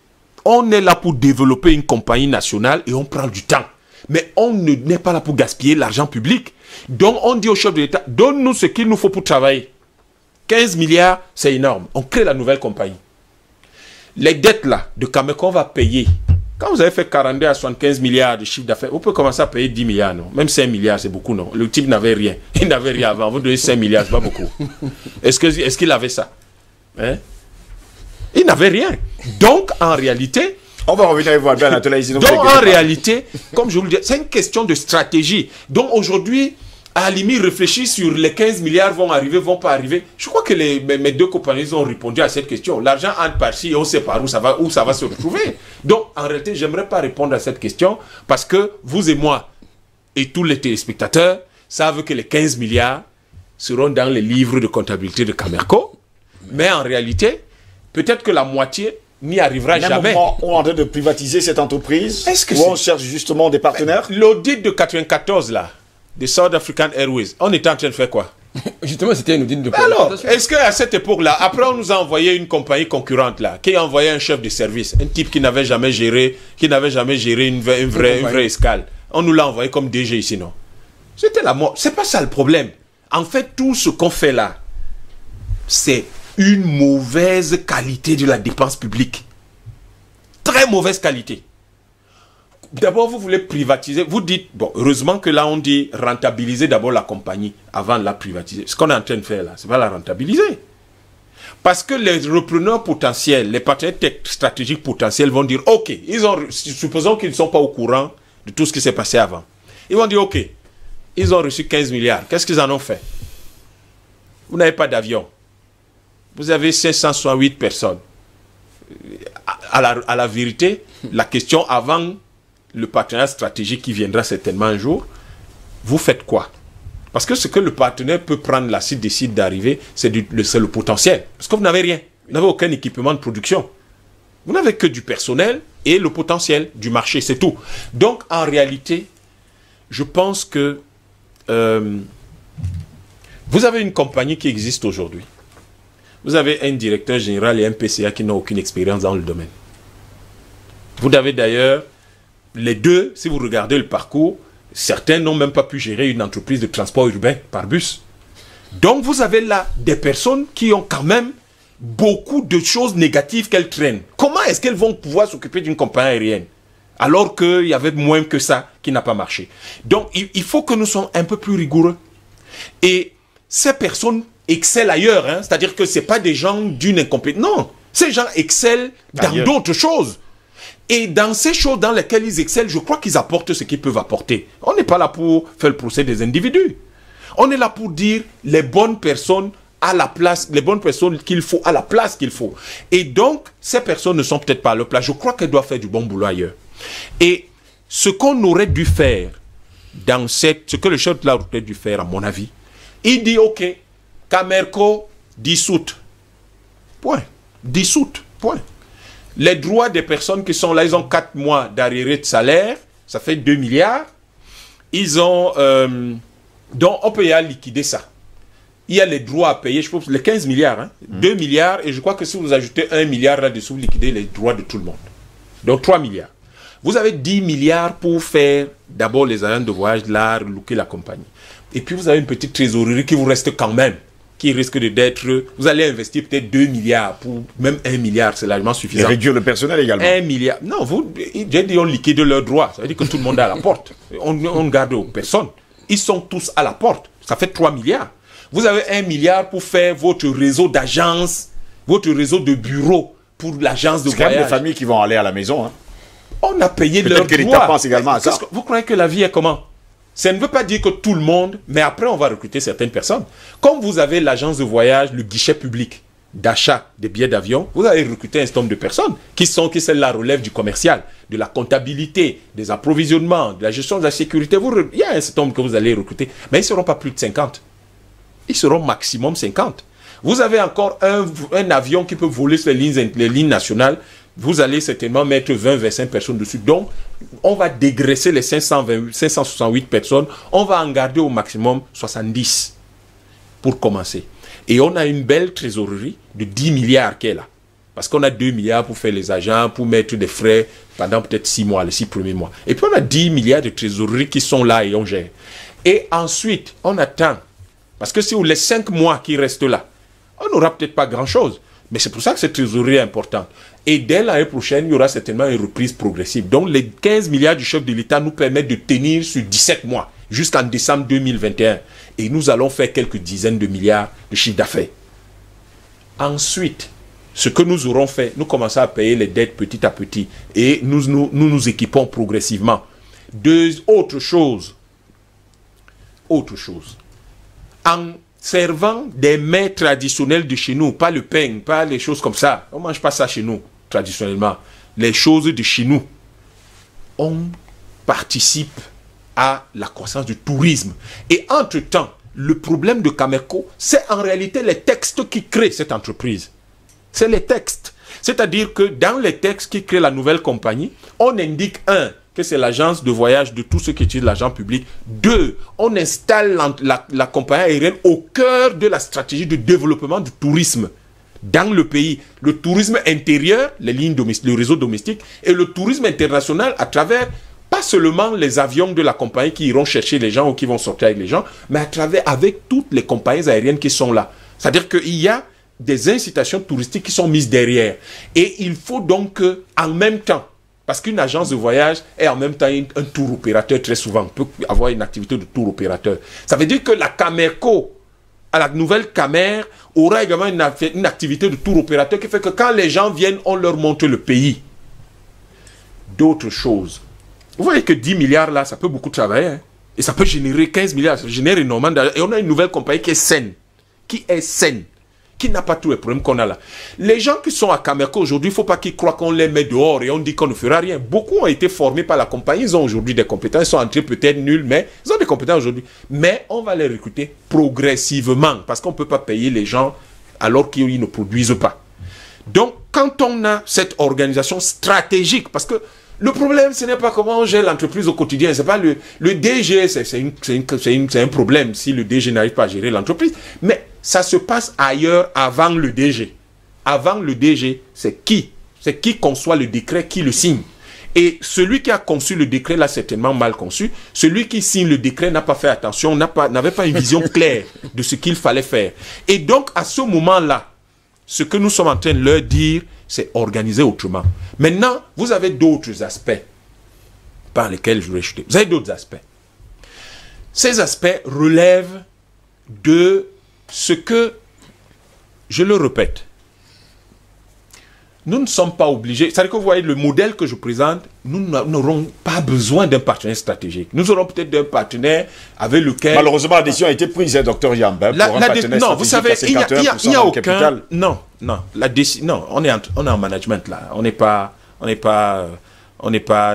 On est là pour développer une compagnie nationale et on prend du temps. Mais on n'est pas là pour gaspiller l'argent public. Donc on dit au chef de l'État, donne-nous ce qu'il nous faut pour travailler. 15 milliards, c'est énorme. On crée la nouvelle compagnie. Les dettes là, de Cameco, on va payer. Quand vous avez fait 42 à 75 milliards de chiffre d'affaires, vous pouvez commencer à payer 10 milliards, non? Même 5 milliards, c'est beaucoup, non? Le type n'avait rien. Il n'avait rien avant. Vous donnez 5 milliards, c'est pas beaucoup. Est-ce qu'il avait ça? Hein? Il n'avait rien. Donc, en réalité... On va revenir avec vous, Albert Ntolai, ici. Donc, en réalité, comme je vous le dis, c'est une question de stratégie. Donc, aujourd'hui, à la limite, réfléchir sur les 15 milliards vont arriver, vont pas arriver. Je crois que mes deux compagnies ont répondu à cette question. L'argent entre par-ci et on sait pas où ça va se retrouver. Donc, en réalité, j'aimerais pas répondre à cette question parce que vous et moi et tous les téléspectateurs savent que les 15 milliards seront dans les livres de comptabilité de Camerco. Mais en réalité, peut-être que la moitié n'y arrivera jamais. On est en train de privatiser cette entreprise. Est-ce que on cherche justement des partenaires? L'audit de 94 là, de South African Airways, on était en train de faire quoi? Justement, c'était une audit de Alors, est-ce qu'à cette époque-là, après on nous a envoyé une compagnie concurrente là, qui a envoyé un chef de service, un type qui n'avait jamais géré, une vraie escale. On nous l'a envoyé comme DG ici, non? C'était la mort. C'est pas ça le problème. En fait, tout ce qu'on fait là, c'est une mauvaise qualité de la dépense publique. Très mauvaise qualité. D'abord, vous voulez privatiser. Vous dites, bon, heureusement que là, on dit rentabiliser d'abord la compagnie avant de la privatiser. Ce qu'on est en train de faire là, c'est pas la rentabiliser. Parce que les repreneurs potentiels, les partenaires stratégiques potentiels vont dire, ok, supposons qu'ils ne sont pas au courant de tout ce qui s'est passé avant. Ils vont dire, ok, ils ont reçu 15 milliards. Qu'est-ce qu'ils en ont fait? Vous n'avez pas d'avion. Vous avez 568 personnes. À la vérité, la question avant le partenaire stratégique qui viendra certainement un jour, vous faites quoi? Parce que ce que le partenaire peut prendre là, s'il décide d'arriver, c'est le potentiel. Parce que vous n'avez rien. Vous n'avez aucun équipement de production. Vous n'avez que du personnel et le potentiel du marché, c'est tout. Donc, en réalité, je pense que vous avez une compagnie qui existe aujourd'hui. Vous avez un directeur général et un PCA qui n'ont aucune expérience dans le domaine. Vous avez d'ailleurs les deux, si vous regardez le parcours, certains n'ont même pas pu gérer une entreprise de transport urbain par bus. Donc vous avez là des personnes qui ont quand même beaucoup de choses négatives qu'elles traînent. Comment est-ce qu'elles vont pouvoir s'occuper d'une compagnie aérienne alors qu'il y avait moins que ça qui n'a pas marché? Donc il faut que nous soyons un peu plus rigoureux. Et ces personnes excellent ailleurs, hein? C'est-à-dire que ce n'est pas des gens d'une incompétence. Non, ces gens excellent dans d'autres choses. Et dans ces choses dans lesquelles ils excellent, je crois qu'ils apportent ce qu'ils peuvent apporter. On n'est pas là pour faire le procès des individus. On est là pour dire les bonnes personnes à la place, les bonnes personnes qu'il faut à la place qu'il faut. Et donc, ces personnes ne sont peut-être pas à leur place. Je crois qu'elles doivent faire du bon boulot ailleurs. Et ce qu'on aurait dû faire dans ce que le chef de la aurait dû faire, à mon avis, il dit, ok, Camerco dissoute. Point. Dissoute. Point. Les droits des personnes qui sont là, ils ont 4 mois d'arriéré de salaire, ça fait 2 milliards. Ils ont... donc, on peut y aller liquider ça. Il y a les droits à payer, je pense, les 15 milliards. Hein, 2 milliards, et je crois que si vous ajoutez 1 milliard là-dessous, vous liquidez les droits de tout le monde. Donc, 3 milliards. Vous avez 10 milliards pour faire d'abord les agences de voyage, là, relooker la compagnie. Et puis, vous avez une petite trésorerie qui vous reste quand même, qui risque d'être... Vous allez investir peut-être 2 milliards, pour même 1 milliard, c'est largement suffisant. Et réduire le personnel également. 1 milliard. Non, j'ai dit on liquide leurs droits. Ça veut dire que tout le monde est à la porte. On ne garde personne. Ils sont tous à la porte. Ça fait 3 milliards. Vous avez 1 milliard pour faire votre réseau d'agences, votre réseau de bureaux pour l'agence de voyage. C'est quand même des familles qui vont aller à la maison. Hein. On a payé leurs droits. Peut-être que l'État pense également à ça. Vous croyez que la vie est comment? Ça ne veut pas dire que tout le monde, mais après on va recruter certaines personnes. Comme vous avez l'agence de voyage, le guichet public d'achat des billets d'avion, vous allez recruter un certain nombre de personnes qui celle-là relève du commercial, de la comptabilité, des approvisionnements, de la gestion de la sécurité. Il y a un certain nombre que vous allez recruter, mais ils ne seront pas plus de 50. Ils seront maximum 50. Vous avez encore un avion qui peut voler sur les lignes nationales. Vous allez certainement mettre 20-25 personnes dessus. Donc, on va dégraisser les 568 personnes. On va en garder au maximum 70. pour commencer. Et on a une belle trésorerie de 10 milliards qui est là. Parce qu'on a 2 milliards pour faire les agents, pour mettre des frais pendant peut-être 6 mois, les 6 premiers mois. Et puis on a 10 milliards de trésorerie qui sont là et on gère. Et ensuite, on attend. Parce que si les 5 mois qui restent là, on n'aura peut-être pas grand-chose. Mais c'est pour ça que cette trésorerie est importante. Et dès l'année prochaine, il y aura certainement une reprise progressive. Donc les 15 milliards du chef de l'État nous permettent de tenir sur 17 mois, jusqu'en décembre 2021. Et nous allons faire quelques dizaines de milliards de chiffre d'affaires. Ensuite, ce que nous aurons fait, nous commençons à payer les dettes petit à petit. Et nous équipons progressivement. Autre chose. En servant des mets traditionnels de chez nous, pas le pain, pas les choses comme ça. On ne mange pas ça chez nous, traditionnellement. Les choses de chez nous. On participe à la croissance du tourisme. Et entre-temps, le problème de Camerco, c'est en réalité les textes qui créent cette entreprise. C'est les textes. C'est-à-dire que dans les textes qui créent la nouvelle compagnie, on indique, 1, que c'est l'agence de voyage de tous ceux qui utilisent l'argent public. 2, on installe la compagnie aérienne au cœur de la stratégie de développement du tourisme dans le pays. Le tourisme intérieur, les lignes domestiques, le réseau domestique, et le tourisme international à travers, pas seulement les avions de la compagnie qui iront chercher les gens ou qui vont sortir avec les gens, mais à travers, avec toutes les compagnies aériennes qui sont là. C'est-à-dire qu'il y a des incitations touristiques qui sont mises derrière. Et il faut donc en même temps, parce qu'une agence de voyage est en même temps un tour opérateur très souvent, peut avoir une activité de tour opérateur. Ça veut dire que la Camerco, à la nouvelle Camer, aura également une activité de tour opérateur qui fait que quand les gens viennent, on leur montre le pays. D'autres choses. Vous voyez que 10 milliards là, ça peut beaucoup travailler. Hein? Et ça peut générer 15 milliards, ça génère énormément d'argent. Et on a une nouvelle compagnie qui est saine. Qui n'a pas tous les problèmes qu'on a là. Les gens qui sont à Camerco aujourd'hui, il ne faut pas qu'ils croient qu'on les met dehors et on dit qu'on ne fera rien. Beaucoup ont été formés par la compagnie, ils ont aujourd'hui des compétences, ils sont entrés peut-être nuls, mais ils ont des compétences aujourd'hui. Mais on va les recruter progressivement, parce qu'on ne peut pas payer les gens alors qu'ils ne produisent pas. Donc, quand on a cette organisation stratégique, parce que le problème, ce n'est pas comment on gère l'entreprise au quotidien. C'est pas le DG, c'est un problème si le DG n'arrive pas à gérer l'entreprise. Mais ça se passe ailleurs avant le DG. Avant le DG, c'est qui? C'est qui conçoit le décret, qui le signe. Et celui qui a conçu le décret l'a certainement mal conçu. Celui qui signe le décret n'a pas fait attention, n'avait pas une vision claire de ce qu'il fallait faire. Et donc, à ce moment-là, ce que nous sommes en train de leur dire, c'est organiser autrement. Maintenant, vous avez d'autres aspects par lesquels je voudrais chuter. Vous avez d'autres aspects. Ces aspects relèvent de ce que, je le répète, nous ne sommes pas obligés, c'est-à-dire que vous voyez le modèle que je présente, nous n'aurons pas besoin d'un partenaire stratégique. Nous aurons peut-être d'un partenaire avec lequel... Malheureusement, la décision a été prise, Dr Yambin, pour un partenaire non, vous savez, il n'y a aucun... capital. Non, on est en management là.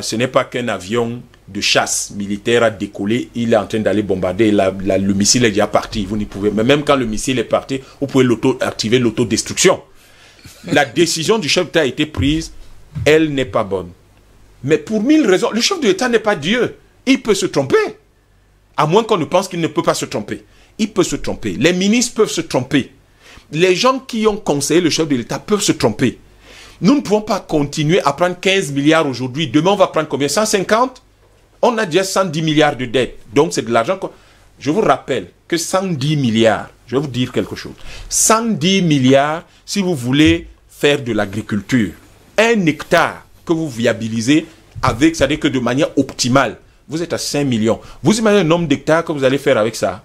Ce n'est pas qu'un avion de chasse militaire a décollé, il est en train d'aller bombarder, le missile est déjà parti. Vous n'y pouvez, mais même quand le missile est parti, vous pouvez activer l'autodestruction. La décision du chef d'État a été prise, elle n'est pas bonne. Mais pour 1000 raisons, le chef de l'État n'est pas Dieu. Il peut se tromper. À moins qu'on ne pense qu'il ne peut pas se tromper. Il peut se tromper. Les ministres peuvent se tromper. Les gens qui ont conseillé le chef de l'État peuvent se tromper. Nous ne pouvons pas continuer à prendre 15 milliards aujourd'hui. Demain, on va prendre combien? 150? On a déjà 110 milliards de dettes. Donc, c'est de l'argent. Je vous rappelle que 110 milliards, je vais vous dire quelque chose. 110 milliards, si vous voulez faire de l'agriculture, 1 hectare que vous viabilisez avec, c'est-à-dire que de manière optimale, vous êtes à 5 millions. Vous imaginez le nombre d'hectares que vous allez faire avec ça?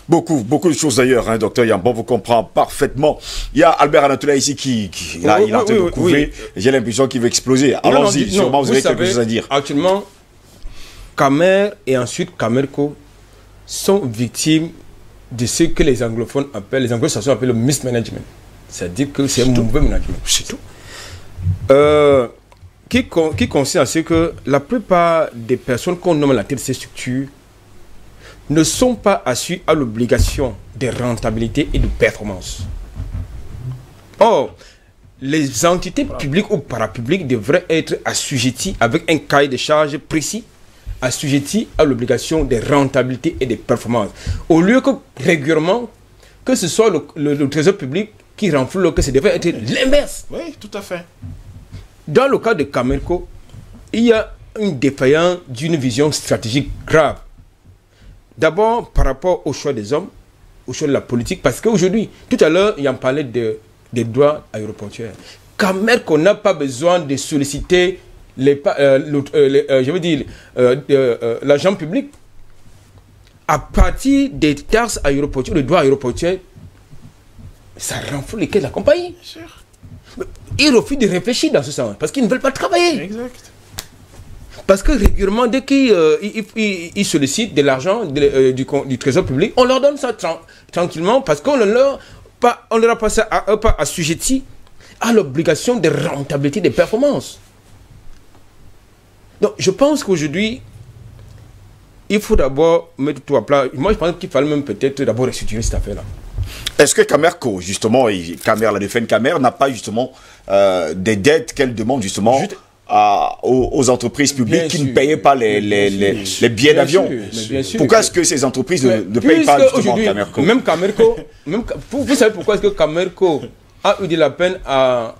Beaucoup de choses d'ailleurs, hein, docteur Yambon, vous comprenez parfaitement. Il y a Albert Anatola ici qui il est en train de couvrir. J'ai l'impression qu'il va exploser. Allons-y, sûrement vous avez quelque chose à dire. Actuellement, Camer et ensuite Camerco sont victimes de ce que les anglophones appellent, les anglo-saxons appellent le mismanagement. C'est-à-dire que c'est un mauvais management. C'est tout. Qui consiste à ce que la plupart des personnes qu'on nomme à la tête de ces structures ne sont pas assujetties à l'obligation de rentabilité et de performance. Or, les entités publiques ou parapubliques devraient être assujetties avec un cahier de charges précis, assujetties à l'obligation de rentabilité et de performance. Au lieu que régulièrement, que ce soit le trésor public qui renfloue, que ça devait être l'inverse. Oui, tout à fait. Dans le cas de Camerco, il y a une défaillance d'une vision stratégique grave. D'abord, par rapport au choix des hommes, au choix de la politique, parce qu'aujourd'hui, tout à l'heure, il en parlait des droits aéroportuaires. Camerco n'a pas besoin de solliciter l'agent public. À partir des taxes aéroportuaires, des droits aéroportuaires, ça renfloue les caisses de la compagnie. Bien sûr. Ils refusent de réfléchir dans ce sens, parce qu'ils ne veulent pas travailler. Exact. Parce que régulièrement, dès qu'ils sollicitent de l'argent du trésor public, on leur donne ça tranquillement, parce qu'on ne leur a pas assujetti à l'obligation de rentabilité des performances. Donc, je pense qu'aujourd'hui, il faut d'abord mettre tout à plat. Moi, je pense qu'il fallait même peut-être d'abord restituer cette affaire-là. Est-ce que Camerco, justement, la défunte Camer, n'a pas justement des dettes qu'elle demande justement aux entreprises publiques qui ne payaient pas les billets d'avion? Pourquoi est-ce que ces entreprises ne payent pas justement Camerco? Même Camerco, vous savez pourquoi est-ce que Camerco a eu de la peine à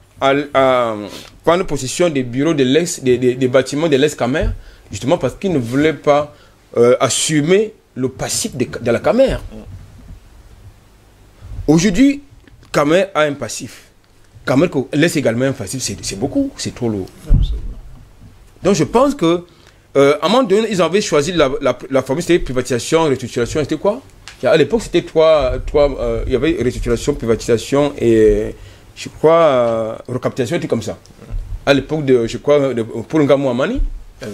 prendre possession des bureaux des bâtiments de l'ex-Camer? Justement parce qu'ils ne voulaient pas assumer le passif de la Camer. Aujourd'hui, Camer a un passif. Camerco laisse également un passif, c'est beaucoup, c'est trop lourd. Donc je pense que à un moment donné, ils avaient choisi la formule, c'était privatisation, restructuration, c'était quoi? À l'époque, c'était il y avait restructuration, privatisation et je crois recapitalisation, était comme ça. À l'époque je crois, pour Ngamou Amani. Oui.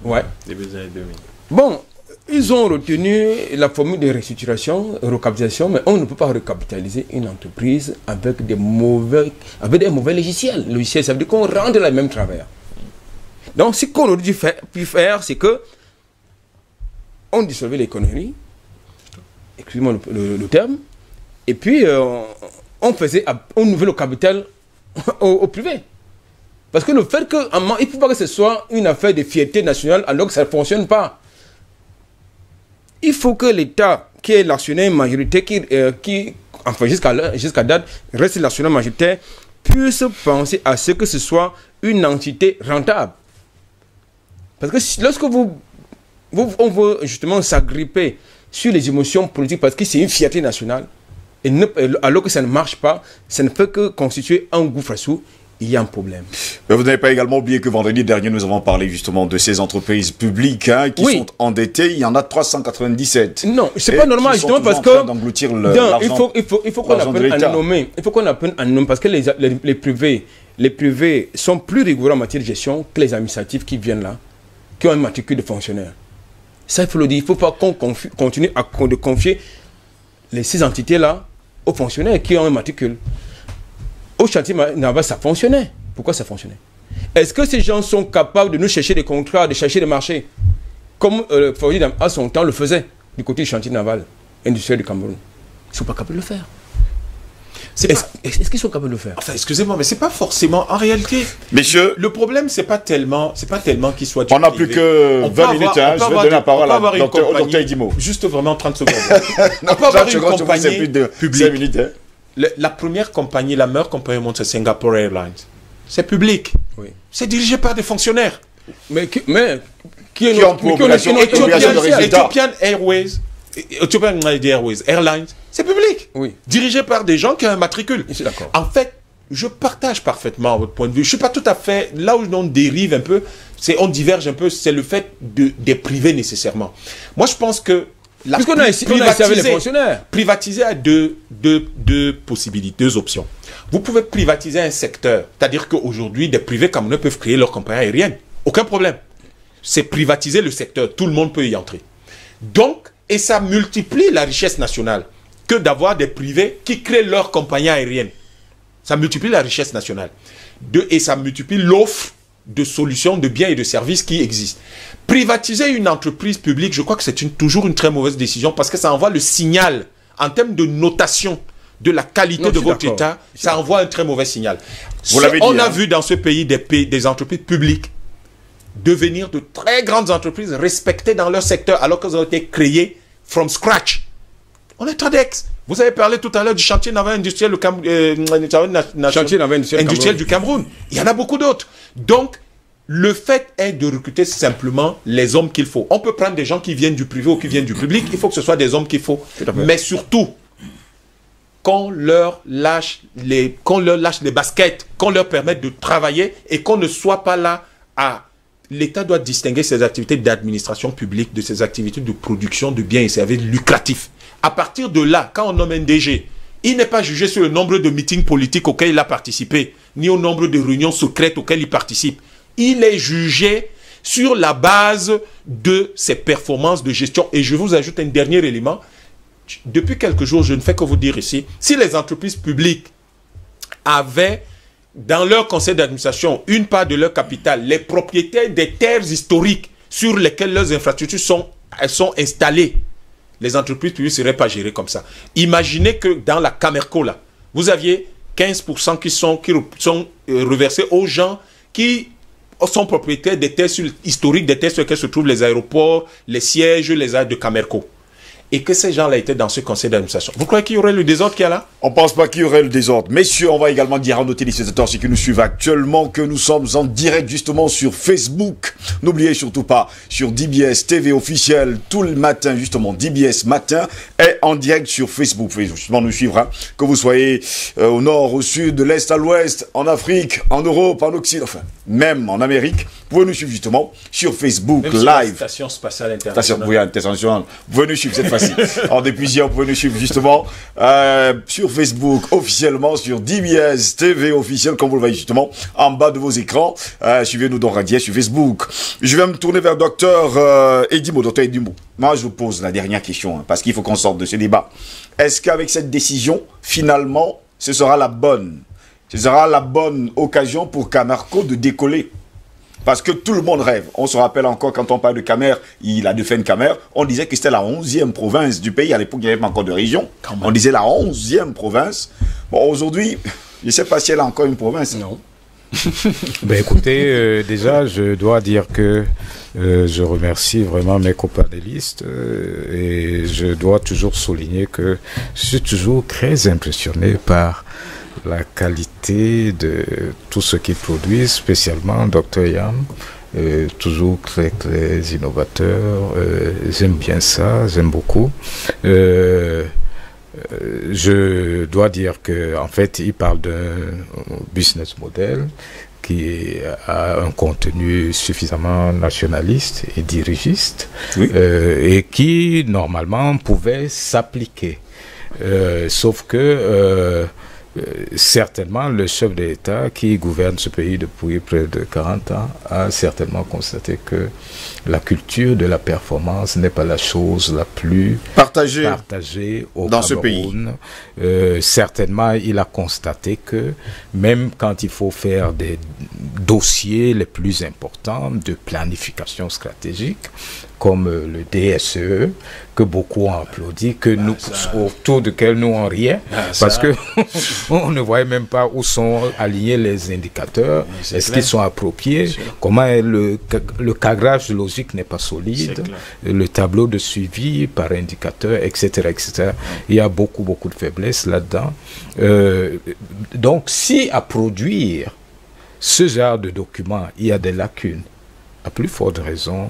Ouais. Début des années 2000. Bon, ils ont retenu la formule de restructuration, recapitalisation, mais on ne peut pas recapitaliser une entreprise avec des mauvais logiciels. Logiciels, ça veut dire qu'on rentre dans le même travers. Donc, ce qu'on aurait dû faire, c'est que on dissolvait l'économie, excusez-moi le terme, et puis on ouvrait le capital au privé. Parce que le fait qu'il ne faut pas que ce soit une affaire de fierté nationale alors que ça ne fonctionne pas. Il faut que l'État, qui est l'actionnaire majoritaire, enfin jusqu'à date, reste l'actionnaire majoritaire, puisse penser à ce que ce soit une entité rentable. Parce que lorsque on veut justement s'agripper sur les émotions politiques, parce que c'est une fierté nationale, alors que ça ne marche pas, ça ne peut que constituer un gouffre à sous. Il y a un problème. Mais vous n'avez pas également oublié que vendredi dernier, nous avons parlé justement de ces entreprises publiques qui sont endettées. Il y en a 397. Non, c'est pas normal, justement, parce que il faut qu'on apprenne à nommer. Il faut qu'on apprenne à nommer, parce que les privés sont plus rigoureux en matière de gestion que les administratifs qui viennent là, qui ont un matricule de fonctionnaires. Ça, il faut le dire. Il ne faut pas qu'on continue à confier ces entités-là aux fonctionnaires qui ont un matricule. Au chantier naval, ça fonctionnait. Pourquoi ça fonctionnait? Est-ce que ces gens sont capables de nous chercher des contrats, de chercher des marchés, comme Fawzi à son temps le faisait du côté du chantier naval industriel du Cameroun? Ils ne sont pas capables de le faire. Est-ce qu'ils sont capables de le faire? Enfin, excusez-moi, mais c'est pas forcément en réalité. Messieurs, le problème, c'est pas tellement qu'ils soient. On n'a plus que 20 minutes. Je vais donner la parole au docteur Idimo. Juste vraiment 30 secondes. On peut avoir une compagnie plus de publique. 5 minutes. La première compagnie, la meilleure compagnie au monde, c'est Singapore Airlines. C'est public. Oui. C'est dirigé par des fonctionnaires. Mais qui est Ethiopian Airways, Ethiopian Airways Airlines, c'est public. Oui. Dirigé par des gens qui ont un matricule. Je suis d'accord. En fait, je partage parfaitement votre point de vue. Je ne suis pas tout à fait là où on dérive un peu, on diverge un peu, c'est le fait des privés nécessairement. Moi, je pense que puisqu'on a ici avec les fonctionnaires. Privatiser a deux possibilités, 2 options. Vous pouvez privatiser un secteur, c'est-à-dire qu'aujourd'hui, des privés camerounais peuvent créer leur compagnie aérienne. Aucun problème. C'est privatiser le secteur, tout le monde peut y entrer. Donc, et ça multiplie la richesse nationale que d'avoir des privés qui créent leur compagnie aérienne. Ça multiplie la richesse nationale. Et ça multiplie l'offre de solutions, de biens et de services qui existent. Privatiser une entreprise publique, je crois que c'est toujours une très mauvaise décision parce que ça envoie le signal en termes de notation de la qualité de votre État, ça envoie un très mauvais signal. On a vu dans ce pays des entreprises publiques devenir de très grandes entreprises respectées dans leur secteur alors qu'elles ont été créées from scratch. On est Tradex, Vous avez parlé tout à l'heure du chantier naval industriel, Chantier naval industriel du Cameroun. Il y en a beaucoup d'autres. Donc, le fait est de recruter simplement les hommes qu'il faut. On peut prendre des gens qui viennent du privé ou qui viennent du public. Il faut que ce soit des hommes qu'il faut. Mais surtout, qu'on leur lâche les baskets, qu'on leur permette de travailler et qu'on ne soit pas là à... L'État doit distinguer ses activités d'administration publique de ses activités de production de biens et services lucratifs. À partir de là, quand on nomme un DG, il n'est pas jugé sur le nombre de meetings politiques auxquels il a participé, ni au nombre de réunions secrètes auxquelles il participe. Il est jugé sur la base de ses performances de gestion. Et je vous ajoute un dernier élément. Depuis quelques jours, je ne fais que vous dire ici, si les entreprises publiques avaient dans leur conseil d'administration une part de leur capital, les propriétaires des terres historiques sur lesquelles leurs infrastructures sont installées, les entreprises publiques ne seraient pas gérées comme ça. Imaginez que dans la Camerco, là, vous aviez 15% qui sont reversés aux gens qui sont propriétaires des terres historiques, des terres sur lesquelles se trouvent les aéroports, les sièges, les aires de Camerco. Et que ces gens-là étaient dans ce conseil d'administration. Vous croyez qu'il y aurait le désordre qu'il y a là? On ne pense pas qu'il y aurait le désordre. Messieurs, on va également dire à nos téléspectateurs, ceux qui nous suivent actuellement, que nous sommes en direct justement sur Facebook. N'oubliez surtout pas, sur DBS TV officiel, tout le matin, justement, DBS matin est en direct sur Facebook. Vous pouvez justement nous suivre, hein, que vous soyez au nord, au sud, de l'est à l'ouest, en Afrique, en Europe, en Occident, enfin, même en Amérique. Vous pouvez nous suivre justement sur Facebook même live. Sur la Station spatiale internationale. Vous pouvez nous suivre cette fois-ci. Alors depuis hier, vous pouvez nous suivre justement sur Facebook officiellement, sur DBS TV officiel, comme vous le voyez justement en bas de vos écrans. Suivez-nous donc radier sur Facebook. Je vais me tourner vers docteur Edimo. Docteur Edimo, moi je vous pose la dernière question, hein, parce qu'il faut qu'on sorte de ce débat. Est-ce qu'avec cette décision, finalement, ce sera la bonne occasion pour Camerco de décoller? Parce que tout le monde rêve. On se rappelle encore quand on parle de Camer, il a de fait une Camer, on disait que c'était la 11e province du pays. À l'époque, il n'y avait pas encore de région. On disait la 11e province. Bon, aujourd'hui, je ne sais pas si elle a encore une province. Non. Ben écoutez, déjà, je dois dire que je remercie vraiment mes copanélistes et je dois toujours souligner que je suis toujours très impressionné par la qualité de tout ce qu'ils produisent, spécialement Dr Yam, toujours très très innovateur. J'aime bien ça, j'aime beaucoup. Je dois dire que en fait, il parle d'un business model qui a un contenu suffisamment nationaliste et dirigiste, oui, et qui normalement pouvait s'appliquer. Sauf que certainement, le chef de l'État qui gouverne ce pays depuis près de 40 ans a certainement constaté que la culture de la performance n'est pas la chose la plus partagée au dans Cameroun. Ce pays. Certainement, il a constaté que même quand il faut faire des dossiers les plus importants de planification stratégique, comme le DSE, que beaucoup ont applaudi, que nous, autour duquel nous on riait, parce que on ne voyait même pas où sont alignés les indicateurs, est-ce qu'ils sont appropriés, comment le cadrage logique n'est pas solide, le tableau de suivi par indicateur, etc., etc. Il y a beaucoup de faiblesses là-dedans. Donc, si à produire ce genre de documents, il y a des lacunes, à plus forte raison,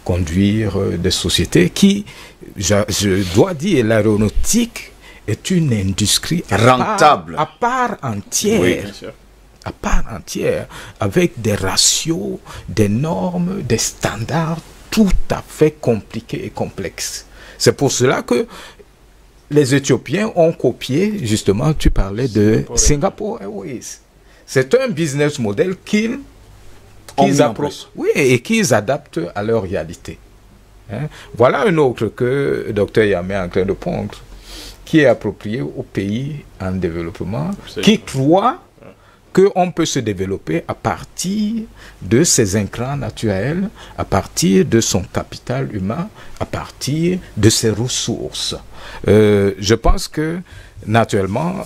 conduire des sociétés qui, je dois dire, l'aéronautique est une industrie rentable, à part entière, oui, bien sûr, à part entière, avec des ratios, des normes, des standards tout à fait compliqués et complexes. C'est pour cela que les Éthiopiens ont copié, justement, tu parlais de Singapore Airways. C'est un business model qu'ils oui, et qu'ils adaptent à leur réalité. Hein? Voilà un autre que Dr Yam est en train de pondre, qui est approprié au pays en développement, qui croit qu'on peut se développer à partir de ses intrants naturels, à partir de son capital humain, à partir de ses ressources. Je pense que, naturellement,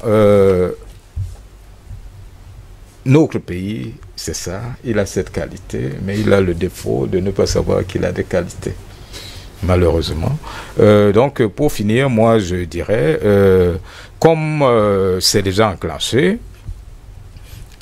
notre pays, c'est ça, il a cette qualité, mais il a le défaut de ne pas savoir qu'il a des qualités. malheureusement. Donc, pour finir, moi, je dirais, comme c'est déjà enclenché,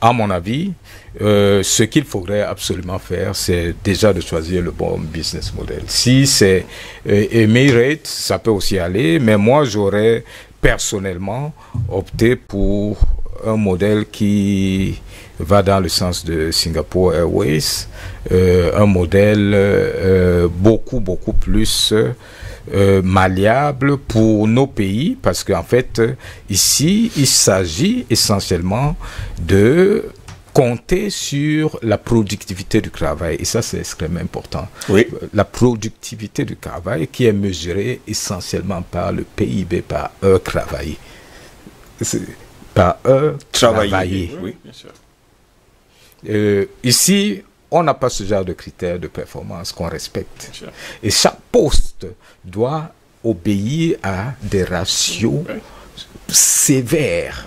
à mon avis, ce qu'il faudrait absolument faire, c'est déjà de choisir le bon business model. Si c'est Emirates, ça peut aussi aller, mais moi, j'aurais personnellement opté pour un modèle qui va dans le sens de Singapore Airways, un modèle beaucoup plus malléable pour nos pays, parce qu'en fait, ici, il s'agit essentiellement de compter sur la productivité du travail. Et ça, c'est extrêmement important. Oui. La productivité du travail qui est mesurée essentiellement par le PIB, par heure travaillée. Par heure travaillée. Oui, bien sûr. Ici, on n'a pas ce genre de critères de performance qu'on respecte. Et chaque poste doit obéir à des ratios sévères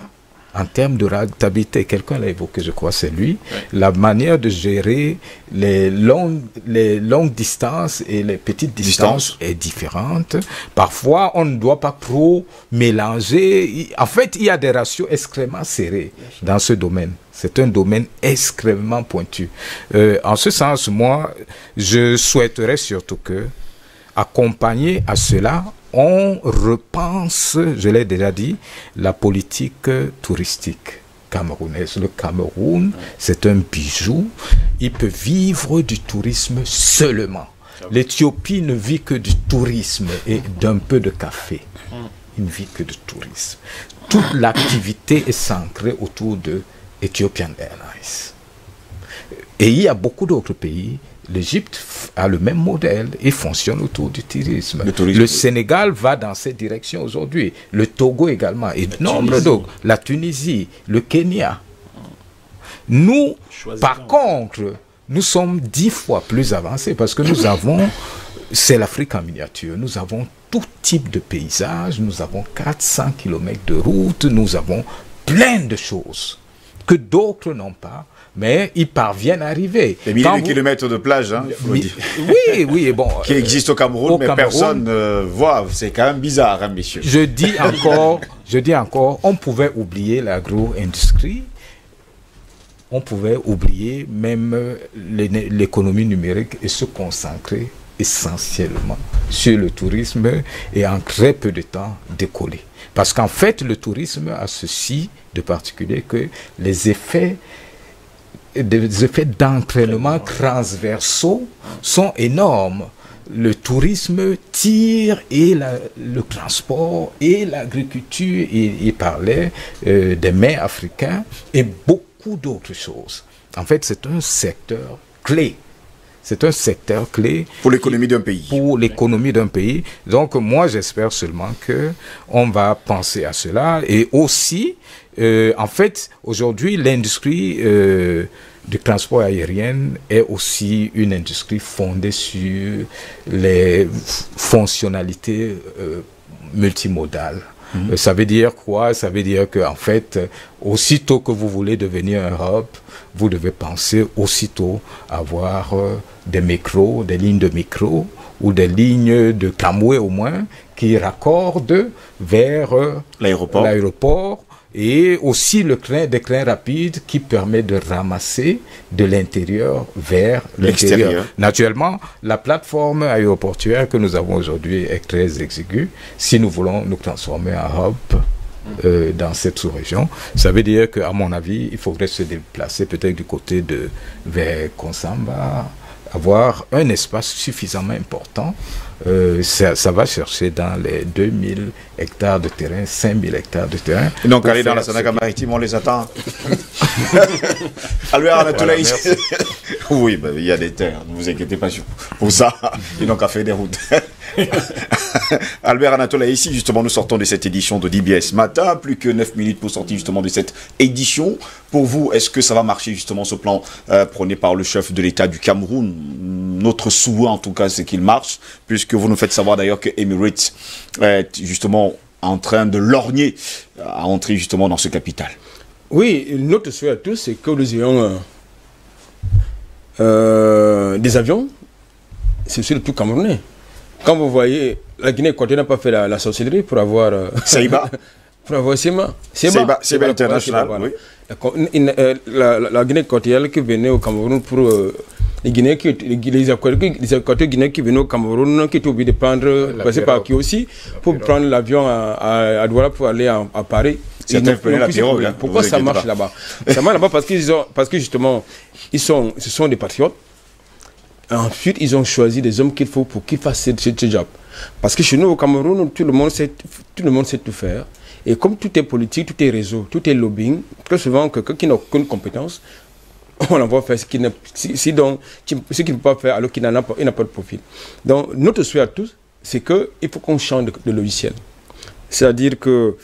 en termes de rentabilité. Quelqu'un l'a évoqué, je crois, c'est lui. La manière de gérer les longues distances et les petites distances est différente. Parfois, on ne doit pas trop mélanger. En fait, il y a des ratios extrêmement serrés dans ce domaine. C'est un domaine extrêmement pointu. En ce sens, moi, je souhaiterais surtout que, accompagné à cela, on repense, je l'ai déjà dit, la politique touristique camerounaise. Le Cameroun, c'est un bijou. Il peut vivre du tourisme seulement. L'Éthiopie ne vit que du tourisme et d'un peu de café. Il ne vit que du tourisme. Toute l'activité est centrée autour de Ethiopian Airlines. Et il y a beaucoup d'autres pays. L'Égypte a le même modèle et fonctionne autour du tourisme. Le Sénégal va dans cette direction aujourd'hui. Le Togo également. Et nombre d'autres. La Tunisie, le Kenya. Nous, par contre, nous sommes 10 fois plus avancés parce que nous avons, c'est l'Afrique en miniature. Nous avons tout type de paysage. Nous avons 400 km de route. Nous avons plein de choses que d'autres n'ont pas. Mais ils parviennent à arriver. Des milliers de kilomètres de plage, hein, il faut le dire. Oui, bon. Qui existe au Cameroun, mais personne ne voit. C'est quand même bizarre, hein, messieurs. Je dis encore, on pouvait oublier l'agro-industrie. On pouvait oublier même l'économie numérique et se concentrer essentiellement sur le tourisme et en très peu de temps décoller. Parce qu'en fait, le tourisme a ceci de particulier que des effets d'entraînement transversaux sont énormes. Le tourisme tire et le transport et l'agriculture, il parlait des mers africains et beaucoup d'autres choses. En fait, c'est un secteur clé. C'est un secteur clé pour l'économie d'un pays. Pour l'économie d'un pays. Donc, moi, j'espère seulement qu'on va penser à cela. Et aussi, en fait, aujourd'hui, l'industrie du transport aérien est aussi une industrie fondée sur les fonctionnalités multimodales. Ça veut dire quoi? Ça veut dire qu'en fait, aussitôt que vous voulez devenir un hub, vous devez penser aussitôt avoir des micros, des lignes de micro ou des lignes de tramway au moins qui raccordent vers l'aéroport et aussi des trains rapides qui permettent de ramasser de l'intérieur vers l'extérieur. Naturellement, la plateforme aéroportuaire que nous avons aujourd'hui est très exiguë. Si nous voulons nous transformer en hub dans cette sous-région, ça veut dire qu'à mon avis, il faudrait se déplacer peut-être du côté vers Konsamba, avoir un espace suffisamment important. Ça va chercher dans les 2000 hectares de terrain, 5000 hectares de terrain. Et donc, aller dans la Sandaga maritime, on les attend. Albert Anatola ici. Oui, ben, il y a des terres, ne vous inquiétez pas pour ça. Ils n'ont qu'à faire des routes. Albert Anatola ici, justement, nous sortons de cette édition de DBS Matin. Plus que 9 minutes pour sortir justement de cette édition. Pour vous, est-ce que ça va marcher justement ce plan prôné par le chef de l'État du Cameroun? Notre souhait en tout cas, c'est qu'il marche, puisque vous nous faites savoir d'ailleurs que Emirates est justement en train de lorgner à entrer justement dans ce capital. Oui, notre souhait à tous, c'est que nous ayons des avions, c'est aussi le tout camerounais. Quand vous voyez, la Guinée équatoriale n'a pas fait la sorcellerie pour avoir... Seiba. Pour avoir Seiba International, voilà. oui. La Guinée équatoriale qui venait au Cameroun pour... les Équatoriens guinéens qui venaient au Cameroun, qui étaient obligés de passer par qui aussi, pour prendre l'avion à Douala pour aller à Paris. Pourquoi ça marche là-bas? Ça marche là-bas parce que justement, ce sont des patriotes. Ensuite, ils ont choisi des hommes qu'il faut pour qu'ils fassent ce job. Parce que chez nous, au Cameroun, tout le monde sait tout faire. Et comme tout est politique, tout est réseau, tout est lobbying, très souvent, quelqu'un qui n'a aucune compétence, on l'envoie faire ce qu'il ne peut pas faire alors qu'il n'a pas de profil. Donc, notre souhait à tous, c'est qu'il faut qu'on change de logiciel. C'est-à-dire que,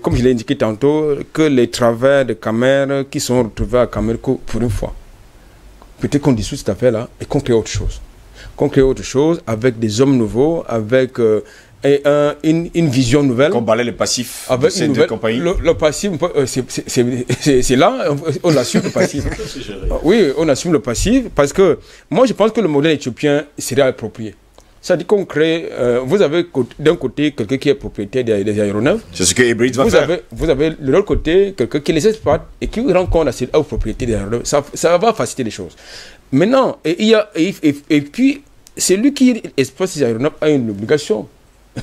comme je l'ai indiqué tantôt, que les travers de Camer qui sont retrouvés à Camerco pour une fois, peut-être qu'on dissout cette affaire-là et qu'on crée autre chose. Qu'on crée autre chose avec des hommes nouveaux, avec une vision nouvelle. Qu'on balaye le passif avec de ces deux compagnies. Le passif, c'est là, on assume le passif. Oui, on assume le passif parce que moi je pense que le modèle éthiopien serait approprié. C'est-à-dire qu'on crée, vous avez d'un côté quelqu'un qui est propriétaire des aéronefs. C'est ce que Hybrid va faire. Vous avez de l'autre côté quelqu'un qui les exploite et qui rend compte à cette propriété des aéronefs. Ça va faciliter les choses. Maintenant, et puis, celui qui exploite ces aéronefs a une obligation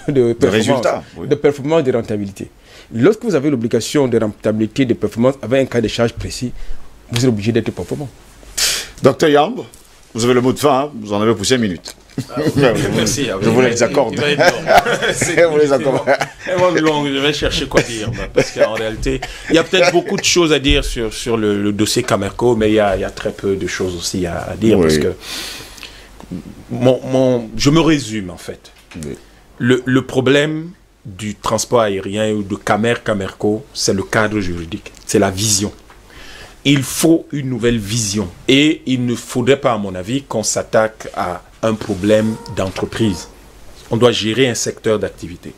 de performance, de rentabilité. Lorsque vous avez l'obligation de rentabilité, de performance avec un cas de charge précis, vous êtes obligé d'être performant. Docteur Yamb, vous avez le mot de fin, hein? Vous en avez poussé une minute. Merci. Je vous les accorde. Vous les accorde. Je vais chercher quoi dire. Parce qu'en réalité, il y a peut-être beaucoup de choses à dire sur le dossier Camerco, mais il y a très peu de choses aussi à dire. Oui. Parce que je me résume en fait. Oui. Le problème du transport aérien ou de Camerco, c'est le cadre juridique, c'est la vision. Il faut une nouvelle vision. Et il ne faudrait pas, à mon avis, qu'on s'attaque à un problème d'entreprise. On doit gérer un secteur d'activité.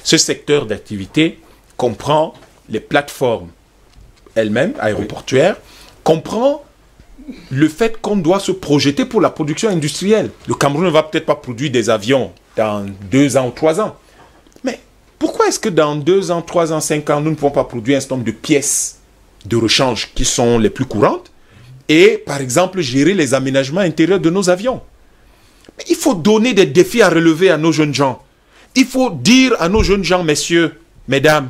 Ce secteur d'activité comprend les plateformes elles-mêmes, aéroportuaires, comprend le fait qu'on doit se projeter pour la production industrielle. Le Cameroun ne va peut-être pas produire des avions dans 2 ans ou 3 ans. Mais pourquoi est-ce que dans 2 ans, 3 ans, 5 ans, nous ne pouvons pas produire un certain nombre de pièces de rechange qui sont les plus courantes et, par exemple, gérer les aménagements intérieurs de nos avions? Mais il faut donner des défis à relever à nos jeunes gens. Il faut dire à nos jeunes gens, messieurs, mesdames,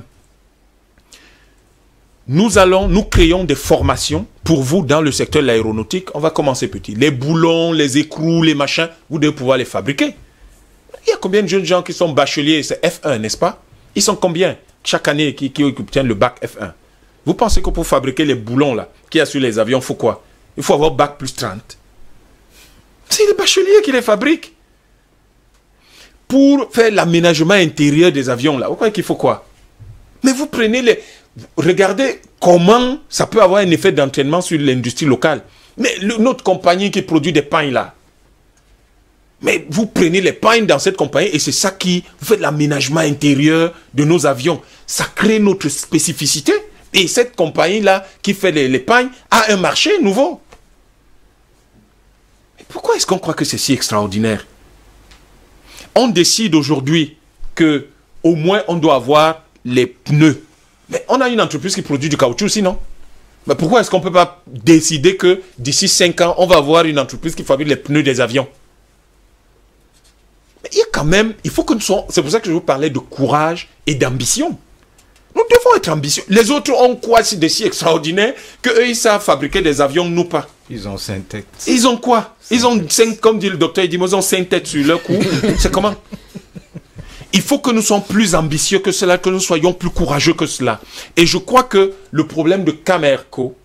nous créons des formations pour vous dans le secteur de l'aéronautique. On va commencer petit. Les boulons, les écrous, les machins, vous devez pouvoir les fabriquer. Il y a combien de jeunes gens qui sont bacheliers? C'est F1, n'est-ce pas? Ils sont combien chaque année qui obtiennent le bac F1? Vous pensez que pour fabriquer les boulons là, qu'il y a sur les avions, il faut quoi? Il faut avoir bac plus 30. C'est les bacheliers qui les fabriquent. Pour faire l'aménagement intérieur des avions là, vous croyez qu'il faut quoi? Mais vous prenez regardez comment ça peut avoir un effet d'entraînement sur l'industrie locale. Mais notre compagnie qui produit des pains là, mais vous prenez les pains dans cette compagnie et c'est ça qui vous fait l'aménagement intérieur de nos avions. Ça crée notre spécificité. Et cette compagnie-là, qui fait les pains, a un marché nouveau. Mais pourquoi est-ce qu'on croit que c'est si extraordinaire? On décide aujourd'hui que au moins on doit avoir les pneus. Mais on a une entreprise qui produit du caoutchouc, sinon. Mais pourquoi est-ce qu'on ne peut pas décider que d'ici 5 ans, on va avoir une entreprise qui fabrique les pneus des avions? Mais il y a quand même, il faut que nous soyons... C'est pour ça que je vous parlais de courage et d'ambition. Nous devons être ambitieux. Les autres ont quoi de si extraordinaire qu'eux, ils savent fabriquer des avions, nous pas. Ils ont 5 têtes. Ils ont quoi? Ils ont 5, comme dit le docteur Edimo, ils ont 5 têtes sur leur cou. C'est comment? Il faut que nous soyons plus ambitieux que cela, que nous soyons plus courageux que cela. Et je crois que le problème de Camerco,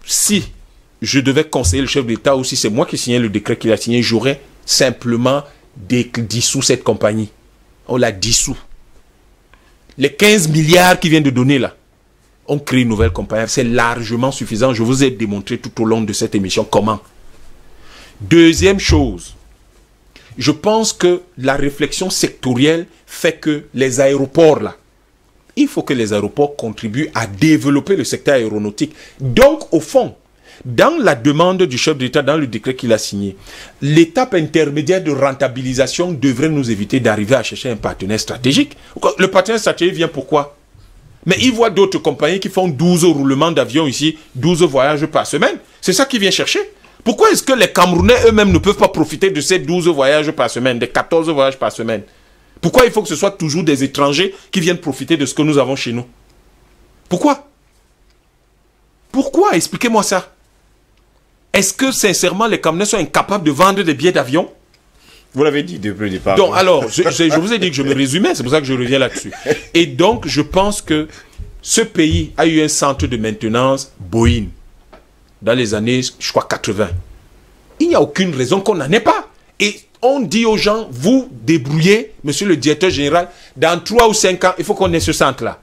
si je devais conseiller le chef d'État ou si c'est moi qui signais le décret qu'il a signé, j'aurais simplement dissous cette compagnie. On l'a dissous. Les 15 milliards qu'il vient de donner là, on crée une nouvelle compagnie. C'est largement suffisant. Je vous ai démontré tout au long de cette émission comment. Deuxième chose, je pense que la réflexion sectorielle fait que les aéroports là, il faut que les aéroports contribuent à développer le secteur aéronautique. Donc, au fond, Dans la demande du chef d'État, dans le décret qu'il a signé, l'étape intermédiaire de rentabilisation devrait nous éviter d'arriver à chercher un partenaire stratégique. Le partenaire stratégique vient pourquoi? Mais il voit d'autres compagnies qui font 12 roulements d'avion ici, 12 voyages par semaine. C'est ça qu'il vient chercher. Pourquoi est-ce que les Camerounais eux-mêmes ne peuvent pas profiter de ces 12 voyages par semaine, des 14 voyages par semaine? Pourquoi il faut que ce soit toujours des étrangers qui viennent profiter de ce que nous avons chez nous? Pourquoi? Pourquoi? Expliquez-moi ça. Est-ce que sincèrement les Camerounais sont incapables de vendre des billets d'avion? Vous l'avez dit depuis le départ. Donc alors, je vous ai dit que je me résumais, c'est pour ça que je reviens là-dessus. Et donc, je pense que ce pays a eu un centre de maintenance Boeing dans les années, je crois, 80. Il n'y a aucune raison qu'on n'en ait pas. Et on dit aux gens, vous débrouillez, monsieur le directeur général, dans 3 ou 5 ans, il faut qu'on ait ce centre-là.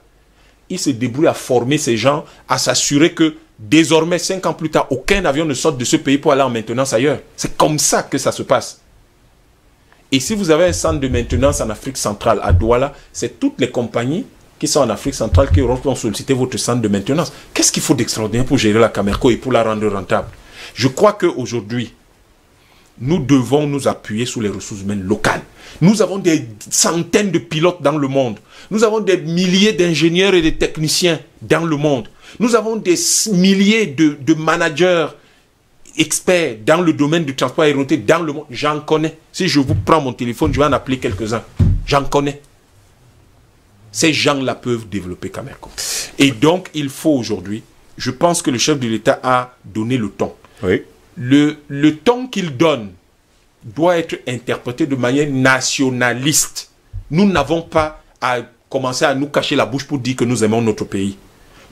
Il se débrouille à former ces gens, à s'assurer que désormais, 5 ans plus tard, aucun avion ne sorte de ce pays pour aller en maintenance ailleurs. C'est comme ça que ça se passe. Et si vous avez un centre de maintenance en Afrique centrale, à Douala, c'est toutes les compagnies qui sont en Afrique centrale qui auront sollicité votre centre de maintenance. Qu'est-ce qu'il faut d'extraordinaire pour gérer la Camerco et pour la rendre rentable? Je crois qu'aujourd'hui, nous devons nous appuyer sur les ressources humaines locales. Nous avons des centaines de pilotes dans le monde. Nous avons des milliers d'ingénieurs et de techniciens dans le monde. Nous avons des milliers de managers experts dans le domaine du transport aéronautique dans le monde. J'en connais. Si je vous prends mon téléphone, je vais en appeler quelques-uns. J'en connais. Ces gens-là peuvent développer Camerco. Et donc, il faut aujourd'hui, je pense que le chef de l'État a donné le ton. Oui. Le ton qu'il donne doit être interprété de manière nationaliste. Nous n'avons pas à commencer à nous cacher la bouche pour dire que nous aimons notre pays.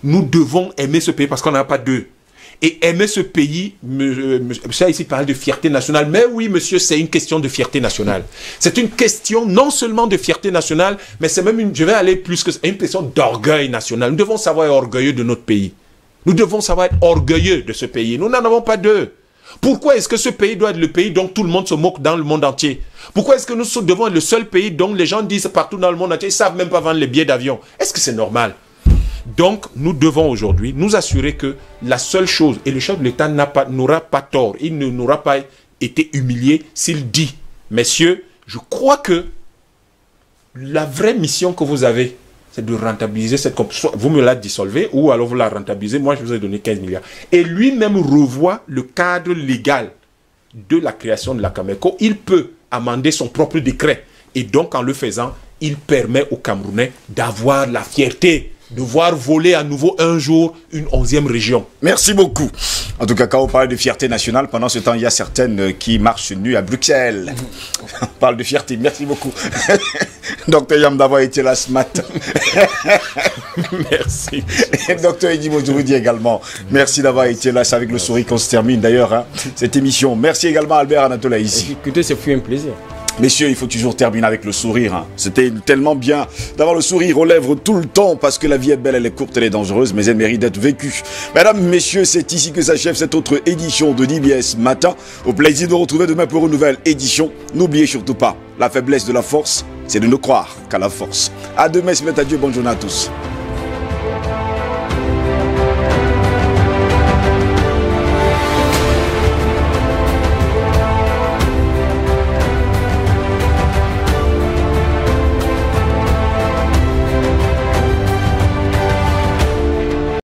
Nous devons aimer ce pays parce qu'on n'a pas d'eux. Et aimer ce pays, monsieur ici parle de fierté nationale. Mais oui, monsieur, c'est une question de fierté nationale. C'est une question non seulement de fierté nationale, mais c'est même je vais aller plus que une question d'orgueil national. Nous devons savoir être orgueilleux de notre pays. Nous devons savoir être orgueilleux de ce pays. Nous n'en avons pas deux. Pourquoi est-ce que ce pays doit être le pays dont tout le monde se moque dans le monde entier? Pourquoi est-ce que nous devons être le seul pays dont les gens disent partout dans le monde entier, ils ne savent même pas vendre les billets d'avion? Est-ce que c'est normal? Donc, nous devons aujourd'hui nous assurer que la seule chose, et le chef de l'État n'aura pas tort, il n'aura pas été humilié s'il dit, messieurs, je crois que la vraie mission que vous avez, c'est de rentabiliser cette compagnie. Vous me la dissolvez ou alors vous la rentabilisez. Moi, je vous ai donné 15 milliards. Et lui-même revoit le cadre légal de la création de la Camerco. Il peut amender son propre décret. Et donc, en le faisant, il permet aux Camerounais d'avoir la fierté de voir voler à nouveau un jour une 11e région. Merci beaucoup. En tout cas, quand on parle de fierté nationale, pendant ce temps, il y a certaines qui marchent nues à Bruxelles. On parle de fierté. Merci beaucoup. Docteur Yam d'avoir été là ce matin. Merci. Et Docteur Eddy Mozourudi également. Merci d'avoir été là. C'est avec le sourire qu'on se termine d'ailleurs hein, cette émission. Merci également Albert Anatola ici. Écoutez, ce fut un plaisir. Messieurs, il faut toujours terminer avec le sourire. Hein. C'était tellement bien d'avoir le sourire aux lèvres tout le temps parce que la vie est belle, elle est courte, elle est dangereuse, mais elle mérite d'être vécue. Mesdames, messieurs, c'est ici que s'achève cette autre édition de DBS Matin. Au plaisir de retrouver demain pour une nouvelle édition. N'oubliez surtout pas, la faiblesse de la force, c'est de ne croire qu'à la force. À demain, se met à Dieu, bonne journée à tous.